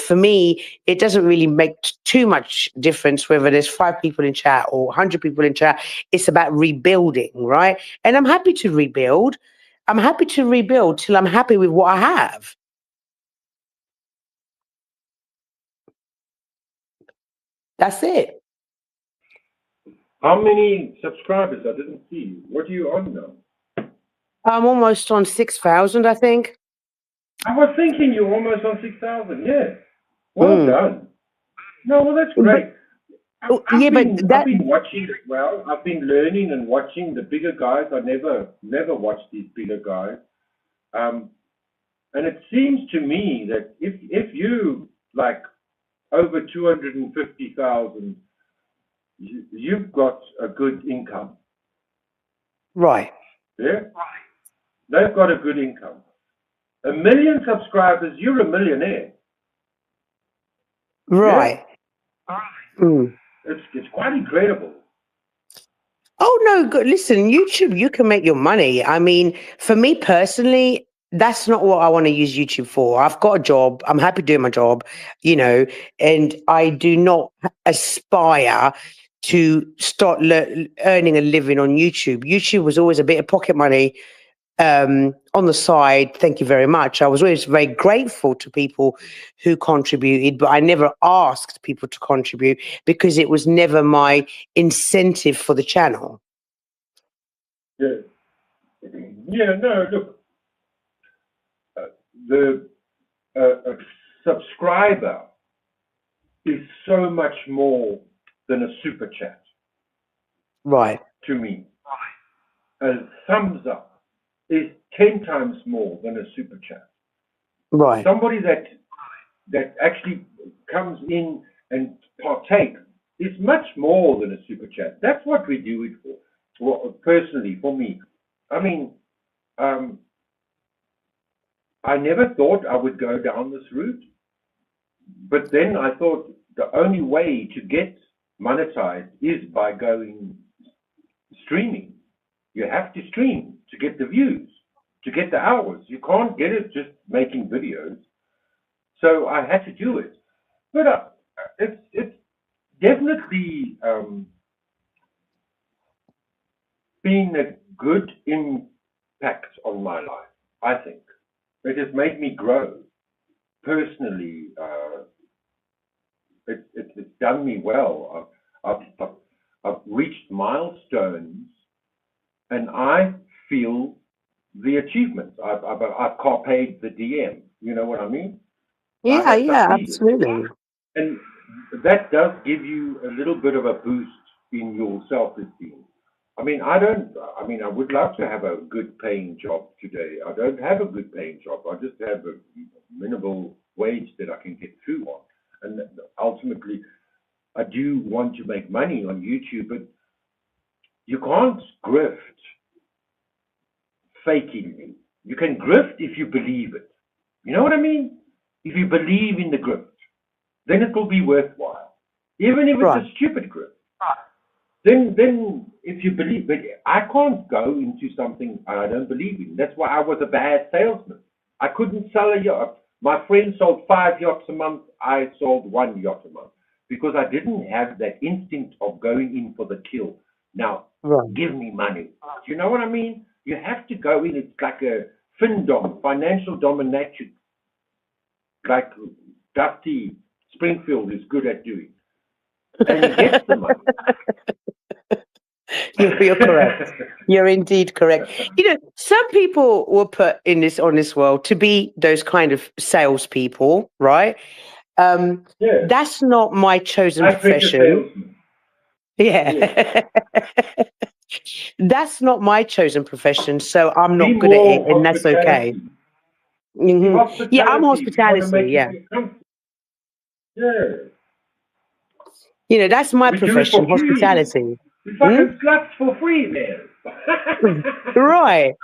For me, it doesn't really make too much difference whether there's 5 people in chat or 100 people in chat. It's about rebuilding, right? And I'm happy to rebuild. I'm happy to rebuild till I'm happy with what I have. That's it. how many subscribers? I didn't see. What are you on now? I'm almost on 6,000, I think. I was thinking you're almost on 6,000. Yeah. Well Mm. done. No, well, that's But great. yeah, but I've that been watching as well. I've been learning and watching the bigger guys. I never watched these bigger guys. Um, and it seems to me that if you like over 250,000, you've got a good income. right, Yeah, they've got a good income. 1 million subscribers, you're a millionaire. Yeah, right. Mm. it's quite incredible. Oh no, good. Listen, YouTube, you can make your money. I mean, for me personally, that's not what I want to use YouTube for. I've got a job. I'm happy doing my job, and I do not aspire to start earning a living on YouTube. YouTube was always a bit of pocket money on the side. Thank you very much. I was always very grateful to people who contributed, but I never asked people to contribute because it was never my incentive for the channel. Yeah. Yeah, no, look, the a subscriber is so much more than a super chat Right. to me. A thumbs up is 10 times more than a super chat. Right. Somebody that actually comes in and partakes is much more than a super chat. That's what we do it for. Well, personally, for me, I mean, I never thought I would go down this route, but then I thought the only way to get monetized is by going streaming. You have to stream to get the views, to get the hours. You can't get it just making videos. So I had to do it. But it's definitely been a good impact on my life, I think. It has made me grow personally. It's done me well. I've reached milestones, and I feel the achievements. I've paid the DM. You know what I mean? I Yeah, have yeah, succeeded, absolutely. and that does give you a little bit of a boost in your self-esteem. I mean, I don't. I mean, I would love to have a good paying job today. I don't have a good paying job. I just have a minimal wage that I can get through on, and ultimately, I do want to make money on YouTube, but you can't grift faking. You can grift if you believe it. You know what I mean? If you believe in the grift, then it will be worthwhile. Even if it's Right. a stupid grift. Then if you believe, but I can't go into something I don't believe in. That's why I was a bad salesman. I couldn't sell a yacht. My friend sold 5 yachts a month. I sold 1 yacht a month because I didn't have that instinct of going in for the kill. Now, Right. give me money. Do you know what I mean? You have to go in. It's like a FinDom, financial dominatrix, like Dusty Springfield is good at doing. And he gets the money. You're correct. You're indeed correct. You know, some people were put in this on this world to be those kind of salespeople, right? Yeah. That's not my chosen I pick a profession. salesman. Yeah. Yeah. That's not my chosen profession, so I'm Be not good at it, more and that's okay. hospitality. Be Yeah, I'm hospitality. We want to hospitality. make you Yeah. feel comfortable. Yeah. You know, that's my We do it profession, for free. hospitality. We Hmm? fucking sluts for free, man. Right.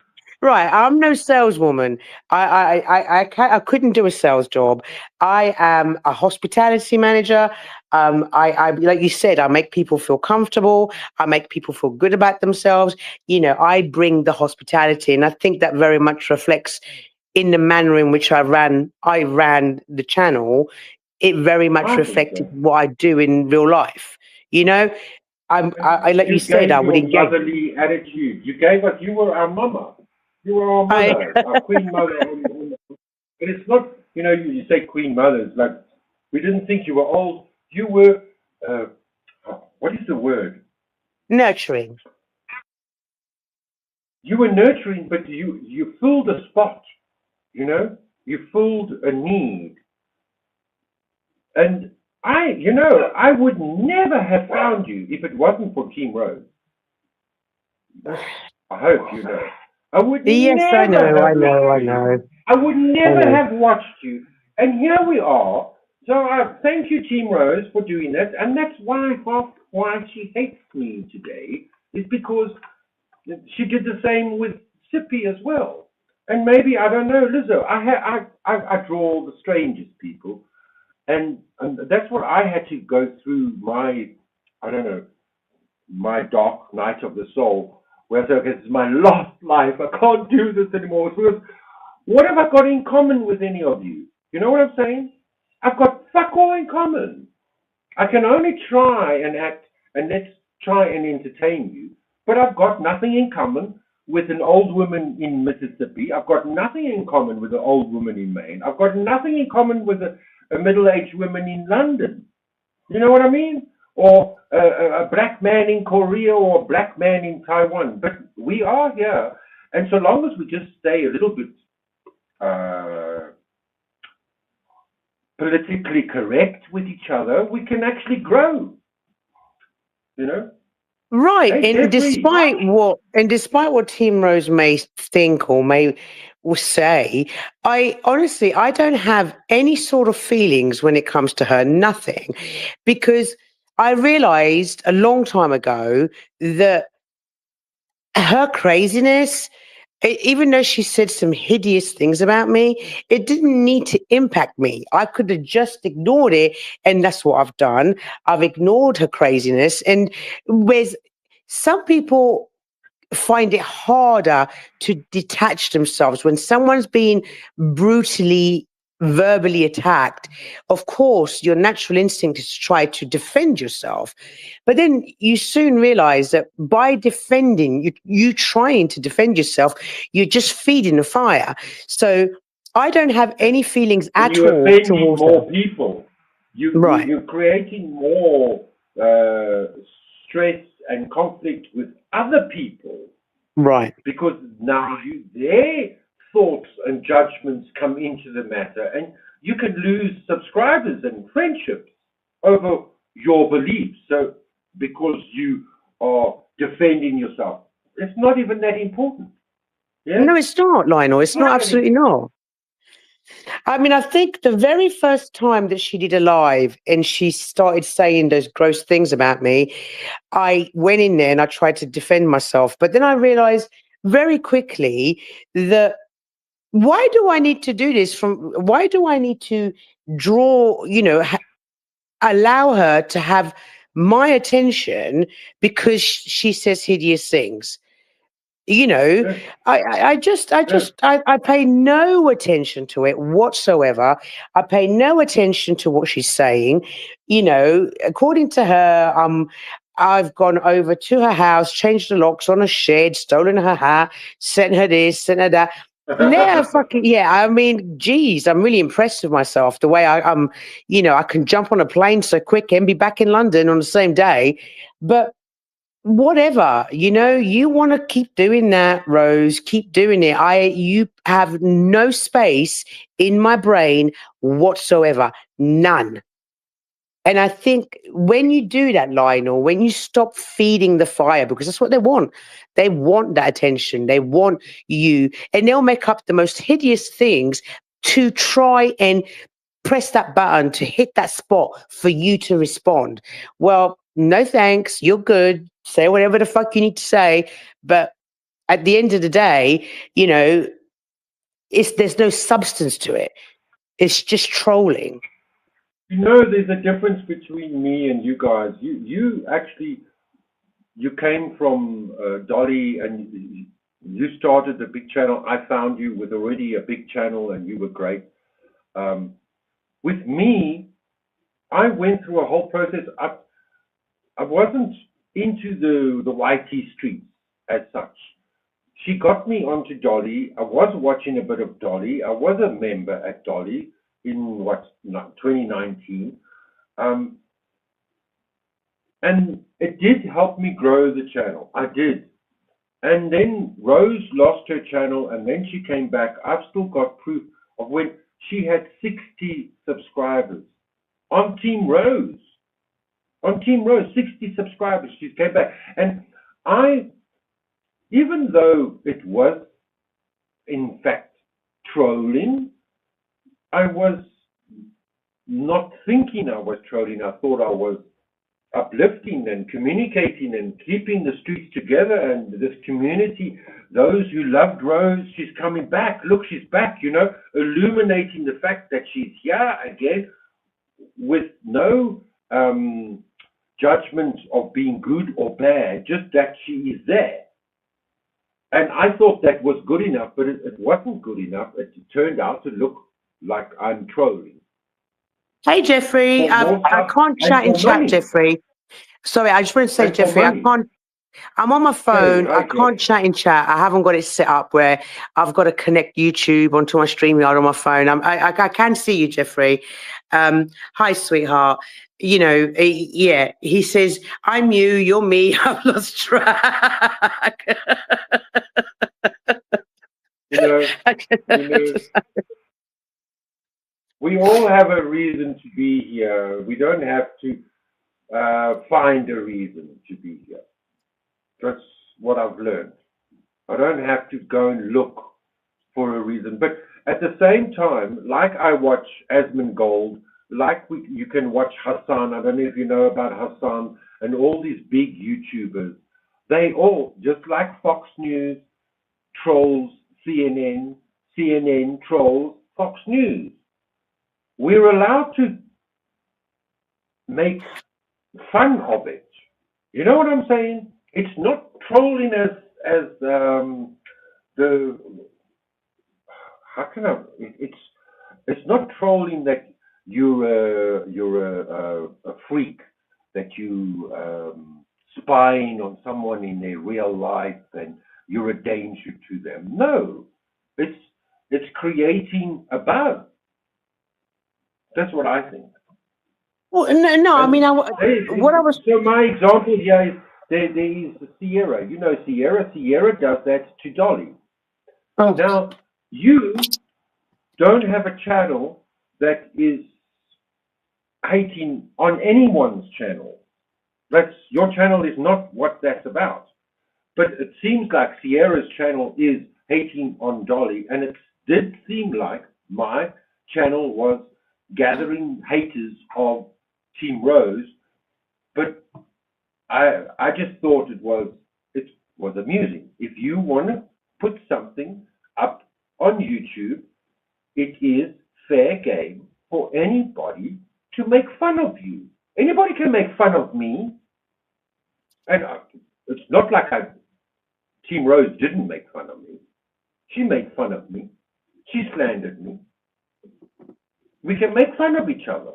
Right. I'm no saleswoman. I couldn't do a sales job. I am a hospitality manager. I like you said, I make people feel comfortable. I make people feel good about themselves. You know, I bring the hospitality, and I think that very much reflects in the manner in which I ran the channel. It very much I think reflected so. what I do in real life. You know, I like you You said, I gave would your engage. motherly attitude. You gave us. You were our mama. You were our I mother, our queen mother. And it's not. You say queen mothers like we didn't think you were old. You were. Uh, what is the word? nurturing. You were nurturing, but you filled a spot. You filled a need, and I would never have found you if it wasn't for Team Rose. I hope you know. I would Yes, I never know, I have looked know, for I you. know, I would I never know. have watched you. And here we are. So I thank you, Team Rose, for doing that. And that's why she hates me today is because she did the same with Sippy as well. And maybe I don't know, Lizzo. I draw the strangest people, and that's what I had to go through I don't know my dark night of the soul, where I said, okay, this is my last life. I can't do this anymore. Because what have I got in common with any of you? You know what I'm saying? I've got fuck all in common. I can only try and act and let's try and entertain you, but I've got nothing in common with an old woman in Mississippi. I've got nothing in common with an old woman in Maine. I've got nothing in common with a middle-aged woman in London. You know what I mean? Or a black man in Korea or a black man in Taiwan. But we are here. And so long as we just stay a little bit politically correct with each other, we can actually grow. You know? Right, Hey, and Jeffrey. despite what Team Rose may think or may say, I don't have any sort of feelings when it comes to her, nothing, because I realized a long time ago that her craziness, even though she said some hideous things about me, it didn't need to impact me. I could have just ignored it, and that's what I've done. I've ignored her craziness, and whereas some people find it harder to detach themselves when someone's being brutally verbally attacked. Of course your natural instinct is to try to defend yourself, but then you soon realize that by defending you trying to defend yourself, you're just feeding the fire. So I don't have any feelings And at you're all offending towards her. more people. Right. You're creating more stress and conflict with other people. Right. Because now their thoughts and judgments come into the matter, and you can lose subscribers and friendships over your beliefs. So because you are defending yourself, it's not even that important. Yeah? No, it's not, Lionel. It's not, absolutely not. I mean, I think the very first time that she did a live and she started saying those gross things about me, I went in there and I tried to defend myself. But then I realized very quickly that why do I need to do this? Why do I need to draw, allow her to have my attention because she says hideous things? Yeah. I pay no attention to it whatsoever. I pay no attention to what she's saying. According to her, I've gone over to her house, changed the locks on a shed, stolen her hat, sent her this, sent her that. I mean, geez, I'm really impressed with myself. The way I can jump on a plane so quick and be back in London on the same day. But whatever, you want to keep doing that, Rose, keep doing it. You have no space in my brain whatsoever, none. And I think when you do that, Lionel, when you stop feeding the fire, because that's what they want that attention, they want you, and they'll make up the most hideous things to try and press that button to hit that spot for you to respond. Well, no thanks. You're good. Say whatever the fuck you need to say. But at the end of the day, there's no substance to it. It's just trolling. There's a difference between me and you guys. You came from Dolly, and you started a big channel. I found you with already a big channel, and you were great. With me, I went through a whole process. I wasn't into the YT streets as such. She got me onto Dolly. I was watching a bit of Dolly. I was a member at Dolly in 2019. And it did help me grow the channel. I did. And then Rose lost her channel, and then she came back. I've still got proof of when she had 60 subscribers on Team Rose. On Team Rose, 60 subscribers. She came back. And even though it was, in fact, trolling, I was not thinking I was trolling. I thought I was uplifting and communicating and keeping the streets together and this community. Those who loved Rose, she's coming back. Look, she's back, illuminating the fact that she's here again with no judgment of being good or bad, just that she is there. And I thought that was good enough, but it wasn't good enough. It turned out to look like I'm trolling. Hey, Jeffrey, I can't chat in chat, Jeffrey. Sorry, I just want to say, Jeffrey, I can't. I'm on my phone. I Okay. can't chat in chat. I haven't got it set up where I've got to connect YouTube onto my StreamYard on my phone. I can see you, Jeffrey. Hi, sweetheart. You know, yeah. He says, "I'm you. You're me." I've lost track. You know, we all have a reason to be here. We don't have to find a reason to be here. That's what I've learned. I don't have to go and look for a reason. But at the same time, like I watch Asmongold, you can watch Hassan. I don't know if you know about Hassan and all these big YouTubers. They all, just like Fox News, trolls CNN, CNN trolls Fox News. We're allowed to make fun of it. You know what I'm saying? It's not trolling as the how can I? It's not trolling that you're a freak, that you spying on someone in their real life and you're a danger to them. No, it's creating a buzz. That's what I think. Well, no. I mean, what I was. So my example here is there is Sierra. You know Sierra. Sierra does that to Dolly. Oh. Now you don't have a channel that is hating on anyone's channel. Your channel is not what that's about. But it seems like Sierra's channel is hating on Dolly, and it did seem like my channel was gathering haters of Team Rose. But I just thought it was amusing. If you want to put something up on YouTube, it is fair game for anybody to make fun of you. Anybody can make fun of me, and it's not like Team Rose didn't make fun of me. She made fun of me. She slandered me. We can make fun of each other.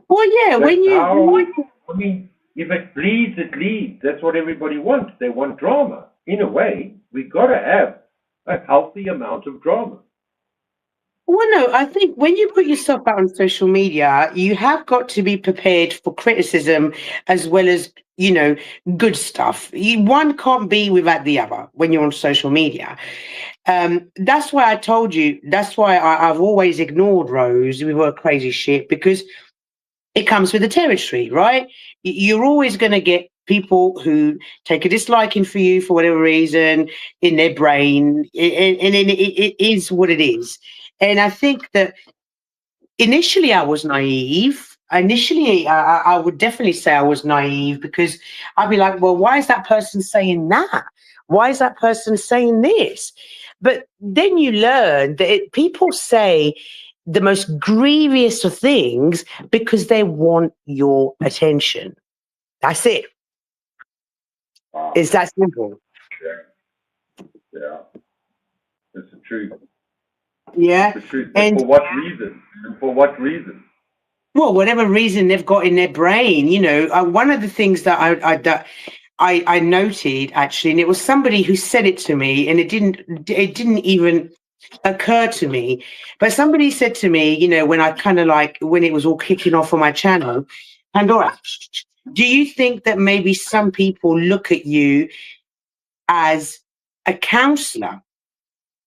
Well, yeah. I mean, if it bleeds, it leads. That's what everybody wants. They want drama. In a way, we got to have a healthy amount of drama. Well, no, I think when you put yourself out on social media, you have got to be prepared for criticism as well as, you know, good stuff. One can't be without the other when you're on social media. That's why I told you, that's why I've always ignored Rose with her crazy shit, because it comes with the territory, right? You're always going to get people who take a disliking for you for whatever reason in their brain, and it is what it is. And I think that initially I was naive. Initially, I would definitely say I was naive, because I'd be like, well, why is that person saying that? Why is that person saying this? But then you learn that people say the most grievous of things because they want your attention. That's it. It's that simple. Yeah. It's the truth. Yeah. The truth. And for what reason? And for what reason? Well, whatever reason they've got in their brain, you know. One of the things that I noted, actually, and it was somebody who said it to me, and it didn't even occur to me, but somebody said to me, you know, when it was all kicking off on my channel, Pandora, do you think that maybe some people look at you as a counselor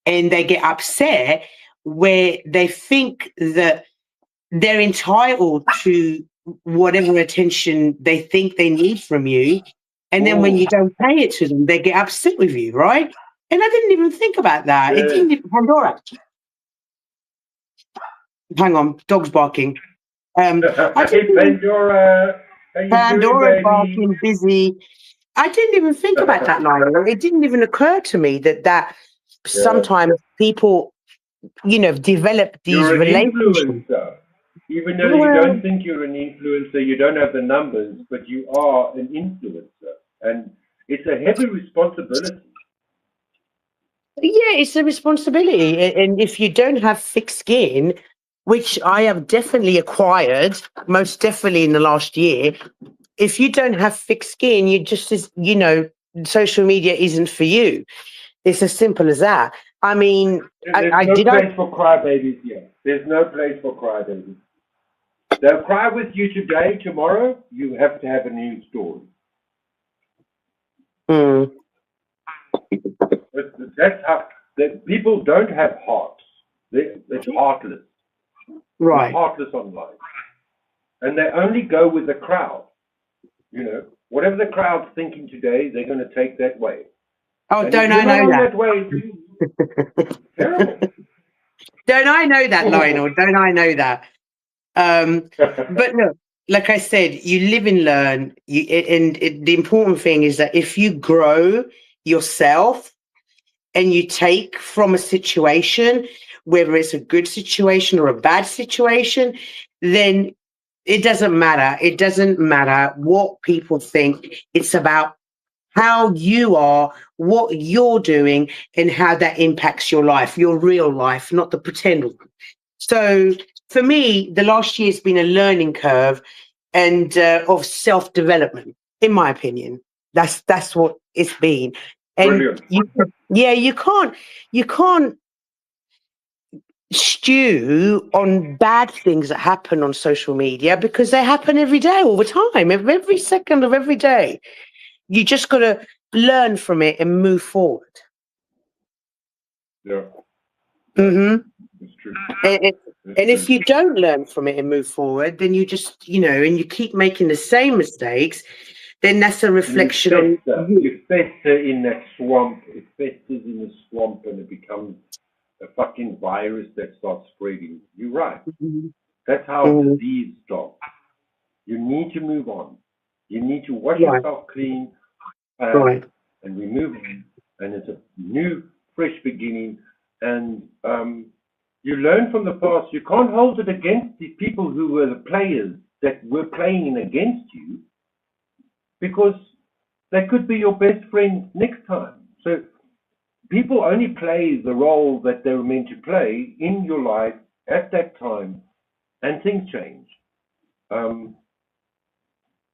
and they get upset where they think that they're entitled to whatever attention they think they need from you, and then when you don't pay it to them, they get upset with you, right? And I didn't even think about that. Yeah. It didn't even, Pandora. Hang on, dog's barking. Pandora, Pandora barking, busy. I didn't even think about that, Lionel. It didn't even occur to me that sometimes people, you know, develop these relationships. Influencer. Even though you don't think you're an influencer, you don't have the numbers, but you are an influencer. And it's a heavy responsibility. Yeah, it's a responsibility. And if you don't have thick skin, which I have definitely acquired, most definitely in the last year, if you don't have thick skin, you just, social media isn't for you. It's as simple as that. I mean, There's no place for crybabies here. There's no place for crybabies. They'll cry with you today, tomorrow, you have to have a new story. Mm. That's how people don't have hearts. It's heartless. Right. They're heartless online. And they only go with the crowd. Whatever the crowd's thinking today, they're going to take that way. Oh, and don't I know that? Terrible. Don't I know that, Lionel? Don't I know that? But look, like I said, you live and learn. The important thing is that if you grow yourself and you take from a situation, whether it's a good situation or a bad situation, then it doesn't matter. It doesn't matter what people think. It's about how you are, what you're doing, and how that impacts your life, your real life, not the pretend one. So for me, the last year has been a learning curve and of self-development, in my opinion. That's what it's been. And you can't stew on bad things that happen on social media because they happen every day, all the time, every second of every day. You just got to learn from it and move forward. Yeah. Mm-hmm. It's true. And if you don't learn from it and move forward, then you just, and you keep making the same mistakes, then that's a reflection on you. You fester in that swamp. It festers in the swamp and it becomes a fucking virus that starts spreading. You're right. Mm-hmm. That's how disease starts. You need to move on. You need to wash yourself clean and we move on. And it's a new, fresh beginning. And you learn from the past. You can't hold it against the people who were the players that were playing against you because they could be your best friends next time. So people only play the role that they were meant to play in your life at that time, and things change.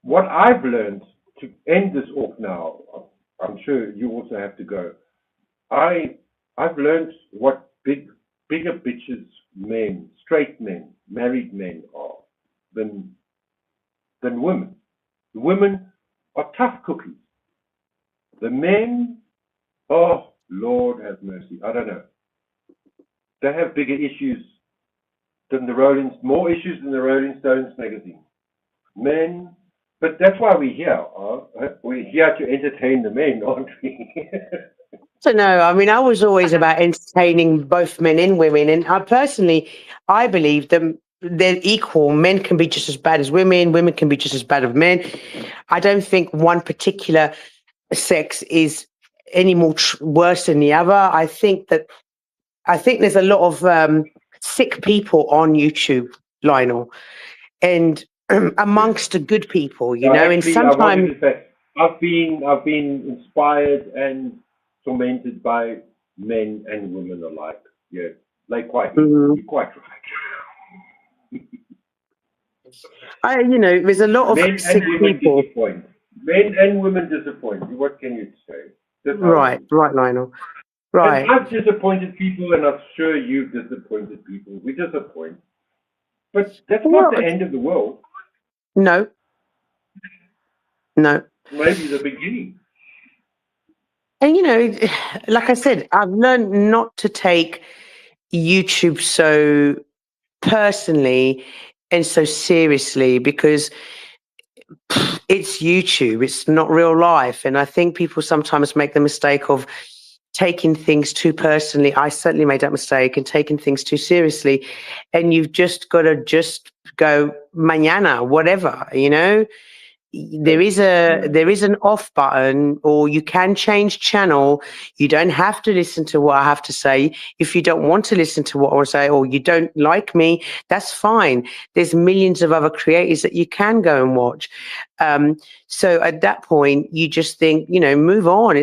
What I've learned, to end this off now, I'm sure you also have to go. I've learned what bigger bitches men, straight men, married men are than women. The women are tough cookies. The men, oh Lord have mercy, I don't know. They have bigger issues than more issues than the Rolling Stones magazine. Men, but that's why we're here. We're here to entertain the men, aren't we? I don't know. I mean, I was always about entertaining both men and women. And I believe that they're equal. Men can be just as bad as women. Women can be just as bad as men. I don't think one particular sex is any more worse than the other. I think there's a lot of sick people on YouTube, Lionel, and amongst the good people, you know. Actually, and sometimes I wanted to say, I've been inspired and tormented by men and women alike. Yeah, you're quite right. there's a lot of men sick and women people. disappoint. Men and women disappoint. What can you say? Right, Lionel. Right. And I've disappointed people, and I'm sure you've disappointed people. We disappoint, but that's not the end of the world. No. Maybe the beginning. And like I said, I've learned not to take YouTube so personally and so seriously because it's YouTube, it's not real life. And I think people sometimes make the mistake of taking things too personally. I certainly made that mistake and taking things too seriously. And you've just got to just go mañana, whatever, There is an off button, or you can change channel. You don't have to listen to what I have to say. If you don't want to listen to what I say, or you don't like me, that's fine. There's millions of other creators that you can go and watch. So at that point, you just think, move on.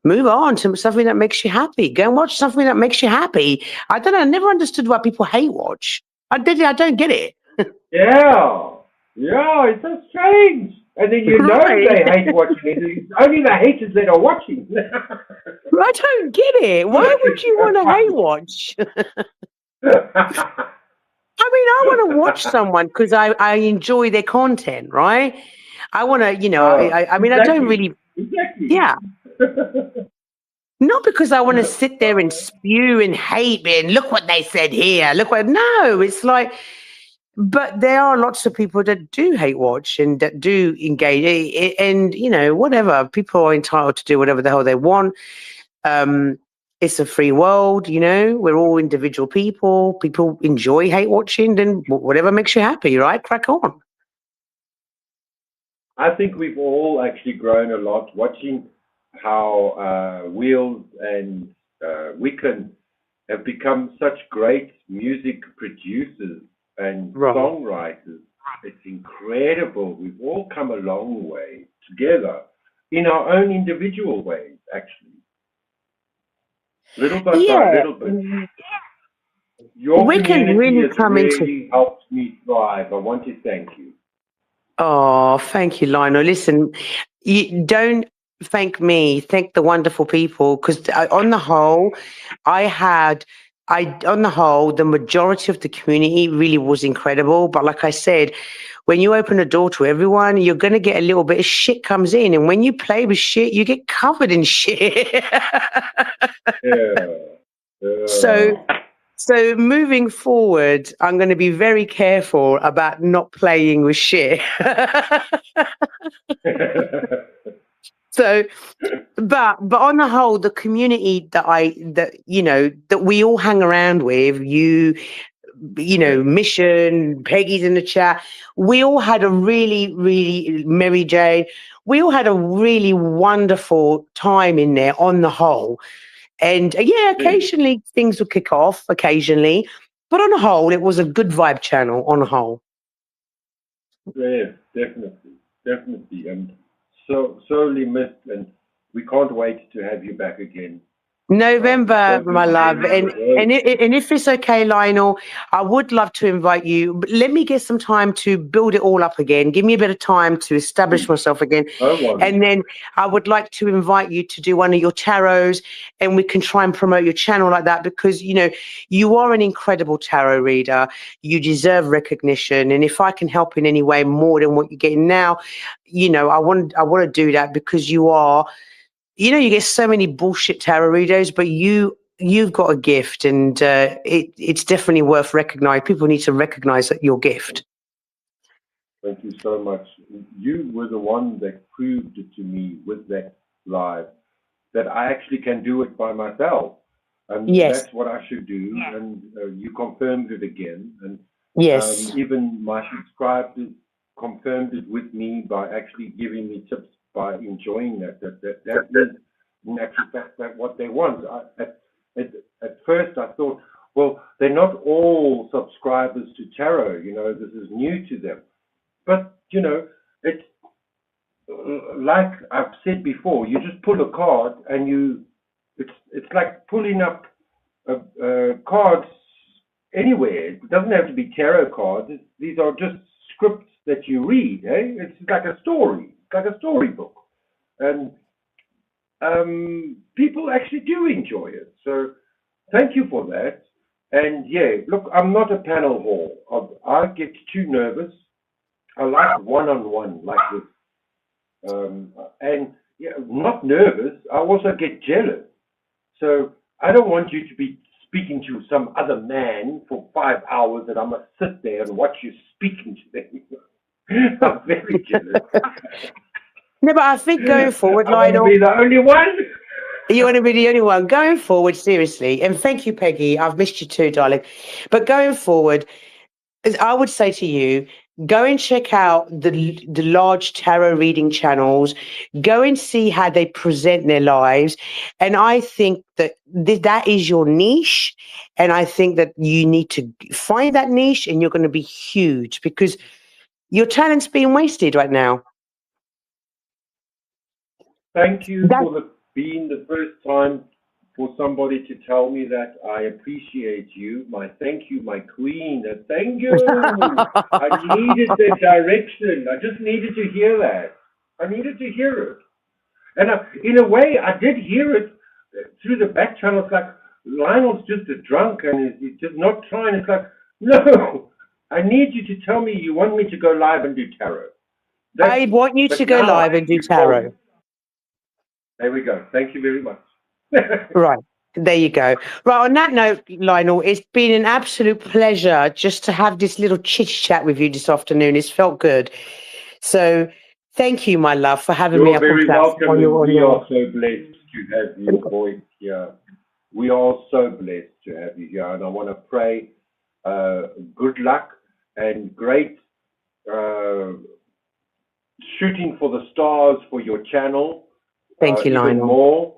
Move on to something that makes you happy. Go and watch something that makes you happy. I don't know. I never understood why people hate watch. I don't get it. Yeah. Yeah, it's so strange. And then you know Right. they hate watching it. It's only the haters that are watching. I don't get it. Why would you want to hate watch? I mean, I want to watch someone because I enjoy their content, right? I want to, I mean, I don't Exactly. really, Exactly. yeah, not because I want to sit there and spew and hate and look what they said here. No, it's like, but there are lots of people that do hate watch and that do engage, and whatever. People are entitled to do whatever the hell they want. Um, it's a free world, we're all individual people. People enjoy hate watching, then whatever makes you happy, right? Crack on. I think we've all actually grown a lot watching how Wheels and Weekend have become such great music producers and Right. songwriters. It's incredible. We've all come a long way together in our own individual ways, actually, little by Yeah. little bit. Your We can community really has come into. really helped me thrive. I want to thank you. Oh, thank you, Lionel. Listen, you don't thank me. Thank the wonderful people, because on the whole, I had. On the whole, the majority of the community really was incredible. But like I said, when you open a door to everyone, you're going to get a little bit of shit comes in. And when you play with shit, you get covered in shit. Yeah. So, Yeah. so moving forward, I'm going to be very careful about not playing with shit. So, but on the whole, the community that we all hang around with, Yeah. Mission, Peggy's in the chat. We all had a really, really Mary Jane. We all had a really wonderful time in there on the whole. And yeah, Really. occasionally things would kick off, occasionally, but on the whole, it was a good vibe channel on the whole. Yes, definitely, definitely, and so sorely missed, and we can't wait to have you back again. It's November, so good my to hear love, your and voice. if it's okay, Lionel, I would love to invite you. But let me get some time to build it all up again. Give me a bit of time to establish Please, myself again, no worries. and then I would like to invite you to do one of your tarots, and we can try and promote your channel like that, because you are an incredible tarot reader. You deserve recognition, and if I can help in any way more than what you're getting now, I want to do that, because you are. You get so many bullshit tarot readers, but you've got a gift, and it's definitely worth recognizing. People need to recognize that your gift. Thank you so much. You were the one that proved it to me with that live that I actually can do it by myself, and Yes, that's what I should do. And you confirmed it again, and yes, even my subscribers confirmed it with me by actually giving me tips by enjoying that is in actual fact that what they want. At, at first I thought, well, they're not all subscribers to tarot. This is new to them, but it's like I've said before. You just pull a card, and it's like pulling up cards anywhere. It doesn't have to be tarot cards. These are just scripts that you read. It's like a story. It's like a storybook, and people actually do enjoy it. So thank you for that. And yeah, look, I'm not a panel whore. I get too nervous. I like one-on-one like this. And yeah, not nervous. I also get jealous. So I don't want you to be speaking to some other man for 5 hours and I must sit there and watch you speaking to them. I'm very jealous. no, but I think going forward, I want to Lionel, be the only one. you want to be the only one going forward. Seriously, and thank you, Peggy. I've missed you too, darling. But going forward, as I would say to you, go and check out the large tarot reading channels. Go and see how they present their lives, and I think that that is your niche. And I think that you need to find that niche, and you're going to be huge, because your talent's being wasted right now. Thank you That for being the first time for somebody to tell me that I appreciate you. Thank you, my queen. Thank you. I needed the direction. I just needed to hear that. I needed to hear it. And in a way, I did hear it through the back channel. It's like, Lionel's just a drunk and he's just not trying. It's like, no, I need you to tell me you want me to go live and do tarot. I want you to go live and do tarot. There we go. Thank you very much. Right. There you go. Right. On that note, Lionel, it's been an absolute pleasure just to have this little chit chat with you this afternoon. It's felt good. So thank you, my love, for having me up on platform. We are so blessed to have your voice here. We are so blessed to have you here. And I want to pray good luck and great shooting for the stars for your channel. Thank you, Lionel. Even more,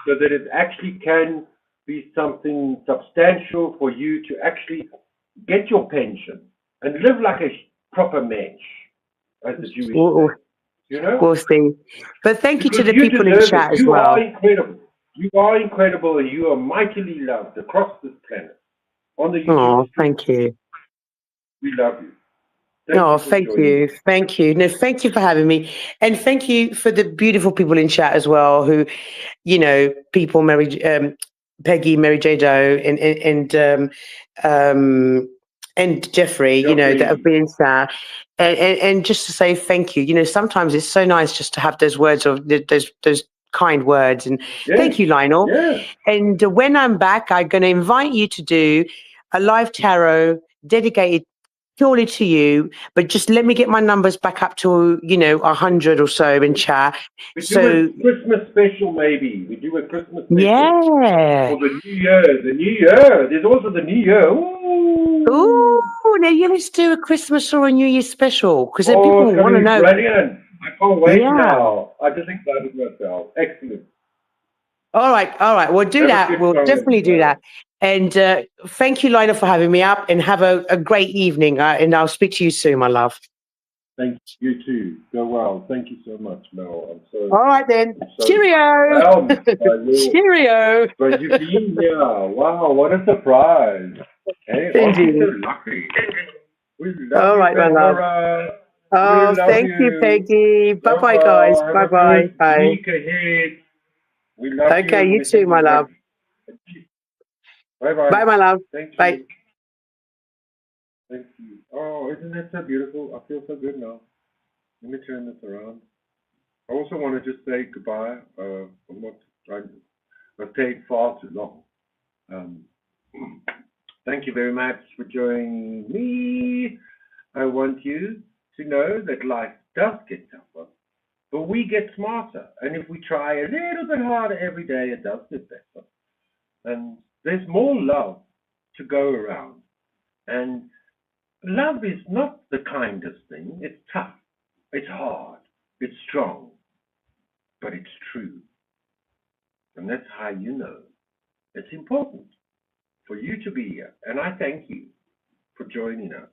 so that it actually can be something substantial for you to actually get your pension and live like a proper mensch, as the Jewish say. You know? We'll see. But thank you to the people in chat as well. You are incredible. You are incredible, and you are mightily loved across this planet. On the YouTube street, thank you. We love you. Thank you. Thank you. No, thank you for having me. And thank you for the beautiful people in chat as well who, you know, people, Peggy, Mary J. Doe, and Jeffrey, you know, that have been in chat. And just to say thank you. You know, sometimes it's so nice just to have those words of those kind words. And thank you, Lionel. Yeah. And when I'm back, I'm going to invite you to do a live tarot dedicated purely to you, but just let me get my numbers back up to 100 or so in chat. We do a Christmas special, maybe. We do a Christmas special. Yeah. For the New Year. The New Year. There's also the New Year. Ooh, now let's do a Christmas or a New Year special because people want to know. Brilliant. I can't wait now. I just excited myself. Excellent. All right. We'll do that. We'll definitely do that. And thank you, Lionel, for having me up, and have a great evening. And I'll speak to you soon, my love. Thank you too. Go well. Thank you so much, Mel. All right then. Cheerio. Cheerio. But you've been here. Wow, what a surprise. Hey, aren't you so lucky? We love all right, my love. Oh, thank you, Peggy. Bye-bye, guys. Bye-bye. Bye. Week ahead. We love you. Okay, you too, my love. Bye-bye. Bye, my love. Thank you. Bye. Thank you. Oh, isn't that so beautiful? I feel so good now. Let me turn this around. I also want to just say goodbye. I'm not trying. I've stayed far too long. Thank you very much for joining me. I want you to know that life does get tougher, but we get smarter. And if we try a little bit harder every day, it does get better. And there's more love to go around. And love is not the kindest thing. It's tough. It's hard. It's strong. But it's true. And that's how you know. It's important for you to be here. And I thank you for joining us.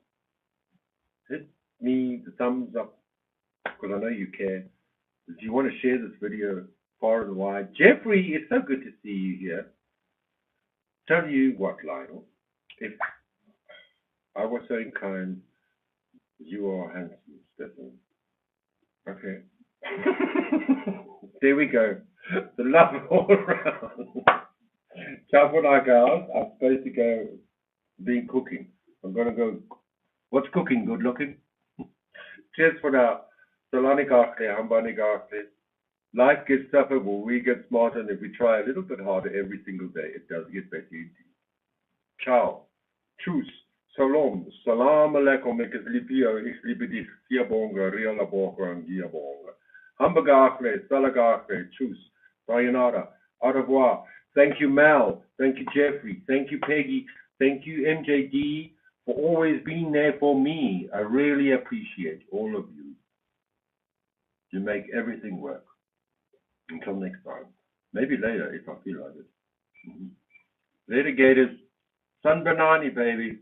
Hit me the thumbs up, because I know you care. If you want to share this video far and wide. Jeffrey, it's so good to see you here. Tell you what, Lionel, if I was so inclined, you are handsome, Stefan. Okay. There we go. The love all around. Ciao for now, guys. I'm supposed to go be cooking. I'm going to go. What's cooking? Good looking? Cheers for now. Solani Garkley, Hambani Garkley. Life gets tougher, but we get smarter, and if we try a little bit harder every single day, it does get better indeed. Ciao. Tschüss. Salom. Salam alaikum. Ik liebe dich. Siyabonga. Ria labonga. And Giyabonga. Hambagakle. Salagakle. Tschüss. Sayonara. Au revoir. Thank you, Mel. Thank you, Jeffrey. Thank you, Peggy. Thank you, MJD, for always being there for me. I really appreciate all of you. You make everything work. Until next time. Maybe later if I feel like it. Later, Gators. Sun Banani, baby.